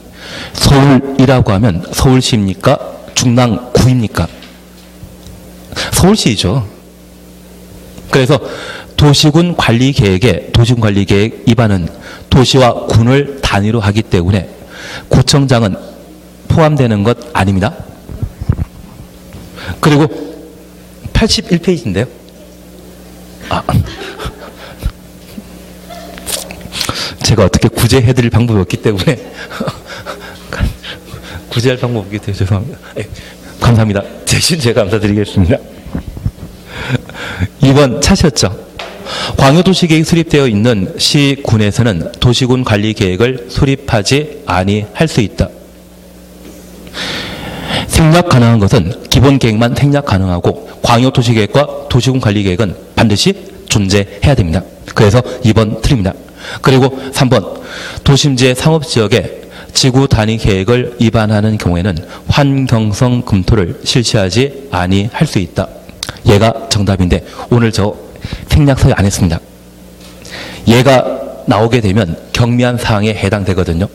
A: 서울이라고 하면 서울시입니까? 중랑구입니까? 서울시이죠. 그래서 도시군 관리계획의 도시군관리계획 위반은 도시와 군을 단위로 하기 때문에 구청장은 포함되는 것 아닙니다. 그리고 81페이지인데요. 제가 어떻게 구제해드릴 방법이 없기 때문에 구제할 방법이 없기 때문에 죄송합니다. 감사합니다. 대신 제가 감사드리겠습니다. 2번 차셨죠? 광역도시계획이 수립되어 있는 시군에서는 도시군 관리계획을 수립하지 아니할 수 있다. 생략 가능한 것은 기본계획만 생략 가능하고 광역도시계획과 도시군 관리계획은 반드시 존재해야 됩니다. 그래서 2번 틀립니다. 그리고 3번 도심지의 상업지역에 지구 단위 계획을 위반하는 경우에는 환경성 검토를 실시하지 아니할 수 있다. 얘가 정답인데 오늘 저 생략 서류 안 했습니다. 얘가 나오게 되면 경미한 사항에 해당되거든요.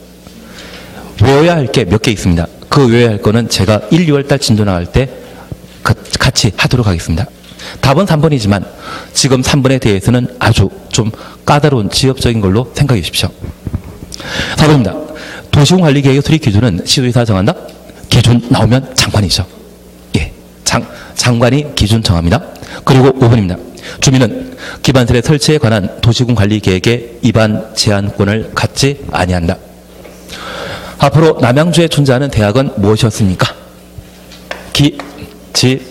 A: 외워야 할 게 몇 개 있습니다. 그 외워야 할 거는 제가 1, 2월 달 진도 나갈 때 같이 하도록 하겠습니다. 답은 3번이지만 지금 3번에 대해서는 아주 좀 까다로운 지역적인 걸로 생각해 주십시오. 4번입니다. 도시군관리계획의 수립 기준은 시도지사가 정한다? 기준 나오면 장관이죠. 예, 장관이 기준 정합니다. 그리고 5번입니다. 주민은 기반시설의 설치에 관한 도시군관리계획의 위반 제한권을 갖지 아니한다. 앞으로 남양주에 존재하는 대학은 무엇이었습니까? 기지산대.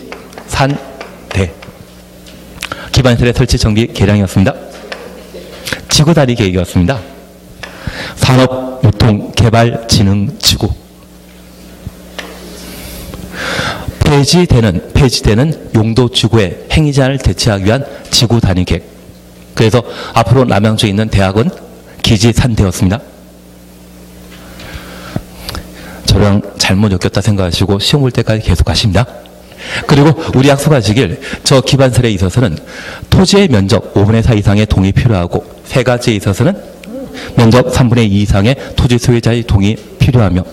A: 기반시설의 설치 정비 계량이었습니다. 지구다리 계획이었습니다. 산업유통개발진흥지구. 폐지되는 용도지구의 행위제한을 대체하기 위한 지구단위 계획. 그래서 앞으로 남양주에 있는 대학은 기지산대였습니다. 저랑 잘못 엮였다 생각하시고 시험 볼 때까지 계속 가십니다. 그리고 우리 약속하시길 저 기반설에 있어서는 토지의 면적 5분의 4 이상의 동의 필요하고 세 가지에 있어서는 면적 3분의 2 이상의 토지 소유자의 동의 필요하며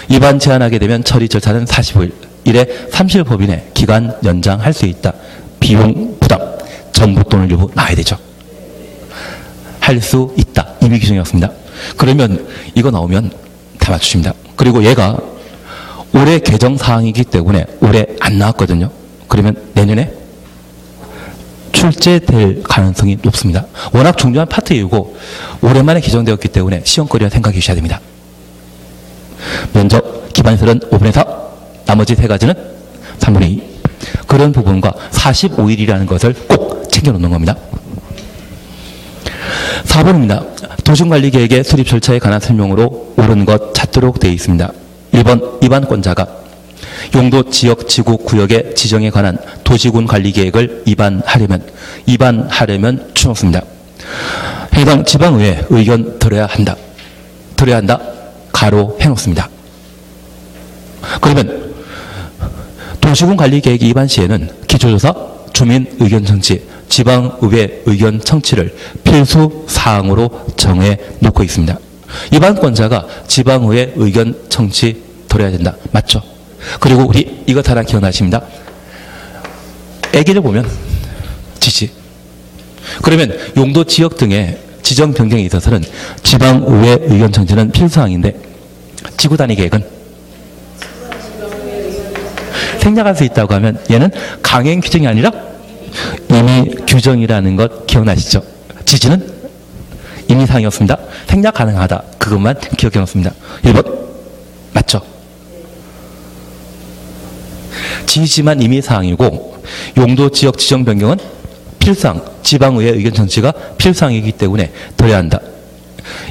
A: 위반 제한하게 되면 처리 절차는 45일 이래 30일 법인의 기간 연장할 수 있다. 비용 부담 정부 돈을 일부 나야 되죠. 할 수 있다. 임의 규정이었습니다. 그러면 이거 나오면 다 맞추십니다. 그리고 얘가 올해 개정 사항이기 때문에 올해 안 나왔거든요. 그러면 내년에 출제될 가능성이 높습니다. 워낙 중요한 파트이고 오랜만에 개정되었기 때문에 시험거리라 생각해 주셔야 됩니다. 면적 기반시설은 5분의 4, 나머지 세 가지는 3분의 2. 그런 부분과 45일이라는 것을 꼭 챙겨놓는 겁니다. 4번입니다. 도시관리계획의 수립 절차에 관한 설명으로 옳은 것 찾도록 되어 있습니다. 1번 위반권자가 용도 지역 지구 구역의 지정에 관한 도시군 관리 계획을 위반하려면 추놓습니다. 해당 지방의회 의견 들어야 한다. 가로 해놓습니다. 그러면 도시군 관리 계획 위반 시에는 기초조사, 주민 의견 청취, 지방의회 의견 청취를 필수 사항으로 정해 놓고 있습니다. 위반권자가 지방의회 의견 청취 들어야 된다. 맞죠? 그리고 우리 이것 하나 기억나십니다. 애기를 보면 지지. 그러면 용도 지역 등의 지정 변경에 있어서는 지방의회 의견 청취는 필수사항인데 지구단위 계획은 생략할 수 있다고 하면 얘는 강행 규정이 아니라 임의 규정이라는 것 기억나시죠? 지지는 임의사항이었습니다. 생략 가능하다. 그것만 기억해 놓습니다. 1번 맞죠? 지지만 임의사항이고 용도 지역 지정 변경은 필수사항, 지방의회 의견 청취가 필수사항이기 때문에 들어야 한다.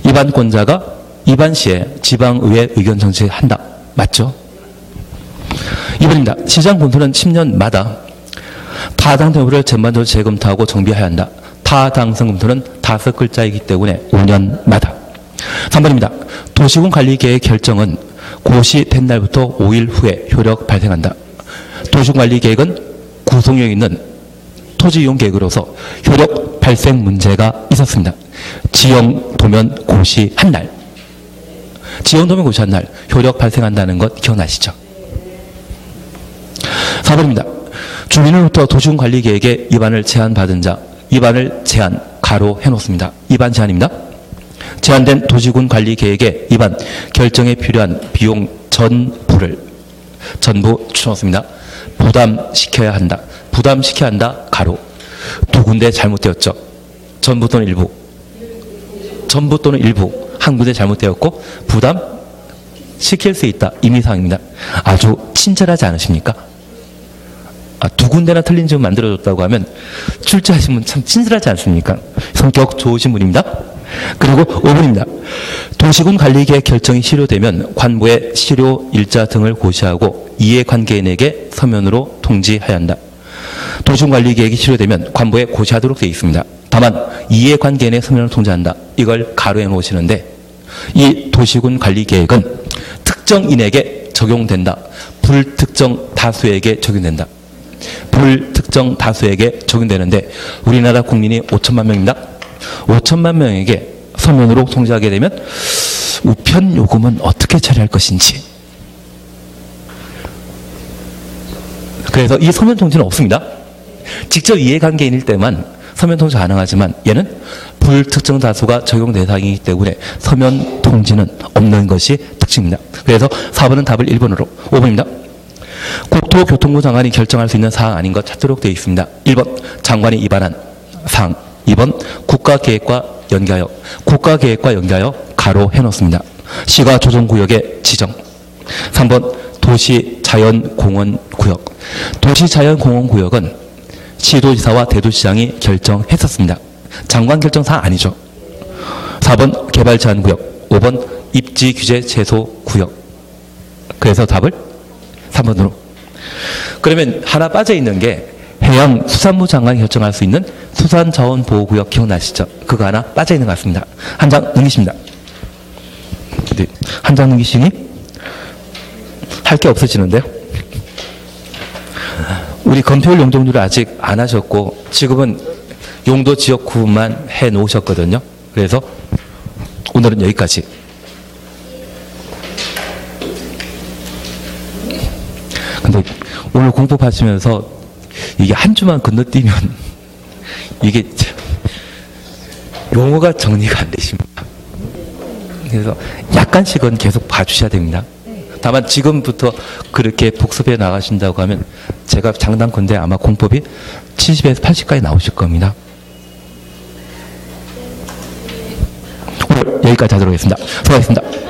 A: 위반권자가 위반 시에 지방의회 의견 청취한다. 맞죠? 2번입니다. 시장 군수는 10년마다 타당성 여부를 전반적으로 재검토하고 정비해야 한다. 타당성 검토는 5글자이기 때문에 5년마다. 3번입니다. 도시군 관리계획 결정은 고시된 날부터 5일 후에 효력 발생한다. 도시군 관리계획은 구속력 있는 토지이용 계획으로서 효력 발생 문제가 있었습니다. 지형 도면 고시한 날. 지형도면 고시한 날 효력 발생한다는 것 기억나시죠? 4번입니다. 주민으로부터 도시군관리계획의 위반을 제한받은 자, 위반을 제한, 가로 해놓습니다. 위반 제한입니다. 제한된 도시군관리계획의 위반 결정에 필요한 비용 전부 추천했습니다. 부담시켜야 한다. 부담시켜야 한다. 가로. 두 군데 잘못되었죠. 전부 또는 일부. 전부 또는 일부. 한 군데 잘못되었고 부담시킬 수 있다. 임의사항입니다. 아주 친절하지 않으십니까? 두 군데나 틀린 지문 만들어줬다고 하면 출제하신 분 참 친절하지 않습니까? 성격 좋으신 분입니다. 그리고 5번입니다. 도시군관리계획 결정이 실효되면 관부의 실효 일자 등을 고시하고 이해관계인에게 서면으로 통지해야 한다. 도시군관리계획이 실효되면 관부에 고시하도록 되어 있습니다. 다만 이해관계인의 서면으로 통지한다. 이걸 가로해 놓으시는데 이 도시군관리계획은 특정인에게 적용된다. 불특정 다수에게 적용된다. 불특정 다수에게 적용되는데 우리나라 국민이 5천만 명입니다. 5천만 명에게 서면으로 통지하게 되면 우편 요금은 어떻게 처리할 것인지. 그래서 이 서면 통지는 없습니다. 직접 이해관계인일 때만 서면 통지 가능하지만 얘는 불특정 다수가 적용 대상이기 때문에 서면 통지는 없는 것이 특징입니다. 그래서 4번은 답을 1번으로. 5번입니다. 국토교통부 장관이 결정할 수 있는 사항 아닌 것 찾도록 되어 있습니다. 1번 장관이 위반한 사항, 2번 국가계획과 연계하여 가로 해놓습니다. 시가조정구역의 지정. 3번 도시자연공원구역. 도시자연공원구역은 시도지사와 대도시장이 결정했었습니다. 장관 결정 사항 아니죠. 4번 개발제한구역, 5번 입지규제 제소구역. 그래서 답을 3번으로. 그러면 하나 빠져있는 게 해양수산부 장관이 결정할 수 있는 수산자원보호구역 기억나시죠? 그거 하나 빠져있는 것 같습니다. 한 장 넘기십니다. 네, 한 장 넘기시니 할 게 없어지는데요. 우리 건폐율 용적률을 아직 안 하셨고 지금은 용도 지역구만 해놓으셨거든요. 그래서 오늘은 여기까지. 근데 오늘 공법하시면서 이게 한 주만 건너뛰면 이게 용어가 정리가 안 되십니다. 그래서 약간씩은 계속 봐주셔야 됩니다. 다만 지금부터 그렇게 복습해 나가신다고 하면 제가 장담컨대 아마 공법이 70에서 80까지 나오실 겁니다. 오늘 여기까지 하도록 하겠습니다. 수고하셨습니다.